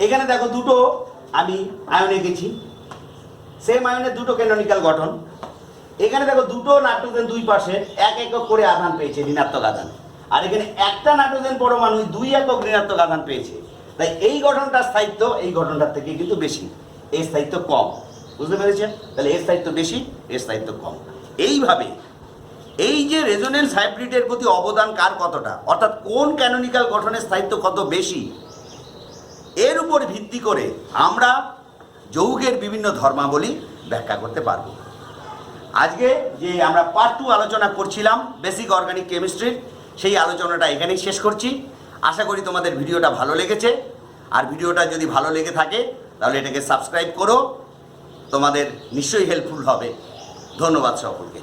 এখানে দেখো দুটো আমি আয়ন এঁকেছি, সেম আয়নের দুটো ক্যানোনিক্যাল গঠন। এখানে দেখো দুটো নাইট্রোজেন দুই পাশে 1 একক করে আধান পেয়েছে, ঋণাত্মক আধান, আর এখানে একটা নাইট্রোজেন পরমাণু 2 একক ঋণাত্মক আধান পেয়েছে। তাই এই গঠনটার স্থায়িত্ব এই গঠনটার থেকে কিন্তু বেশি, এর স্থায়িত্ব কম। বুঝতে পেরেছেন? তাহলে এর স্থায়িত্ব বেশি, এর স্থায়িত্ব কম। এইভাবে এই যে রেজোনেন্স হাইব্রিডের প্রতি অবদান কার কতটা, অর্থাৎ কোন ক্যানোনিক্যাল গঠনের স্থায়িত্ব কত বেশি, এর উপর ভিত্তি করে আমরা যৌগের বিভিন্ন ধর্মাবলী ব্যাখ্যা করতে পারব। আজকে যে আমরা পার্ট 2 আলোচনা করছিলাম বেসিক অর্গানিক কেমিস্ট্রির, সেই আলোচনাটা এখানেই শেষ করছি। আশা করি তোমাদের ভিডিওটা ভালো লেগেছে, আর ভিডিওটা যদি ভালো লেগে থাকে তাহলে এটাকে সাবস্ক্রাইব করো, তোমাদের নিশ্চয়ই হেল্পফুল হবে। ধন্যবাদ সকলকে।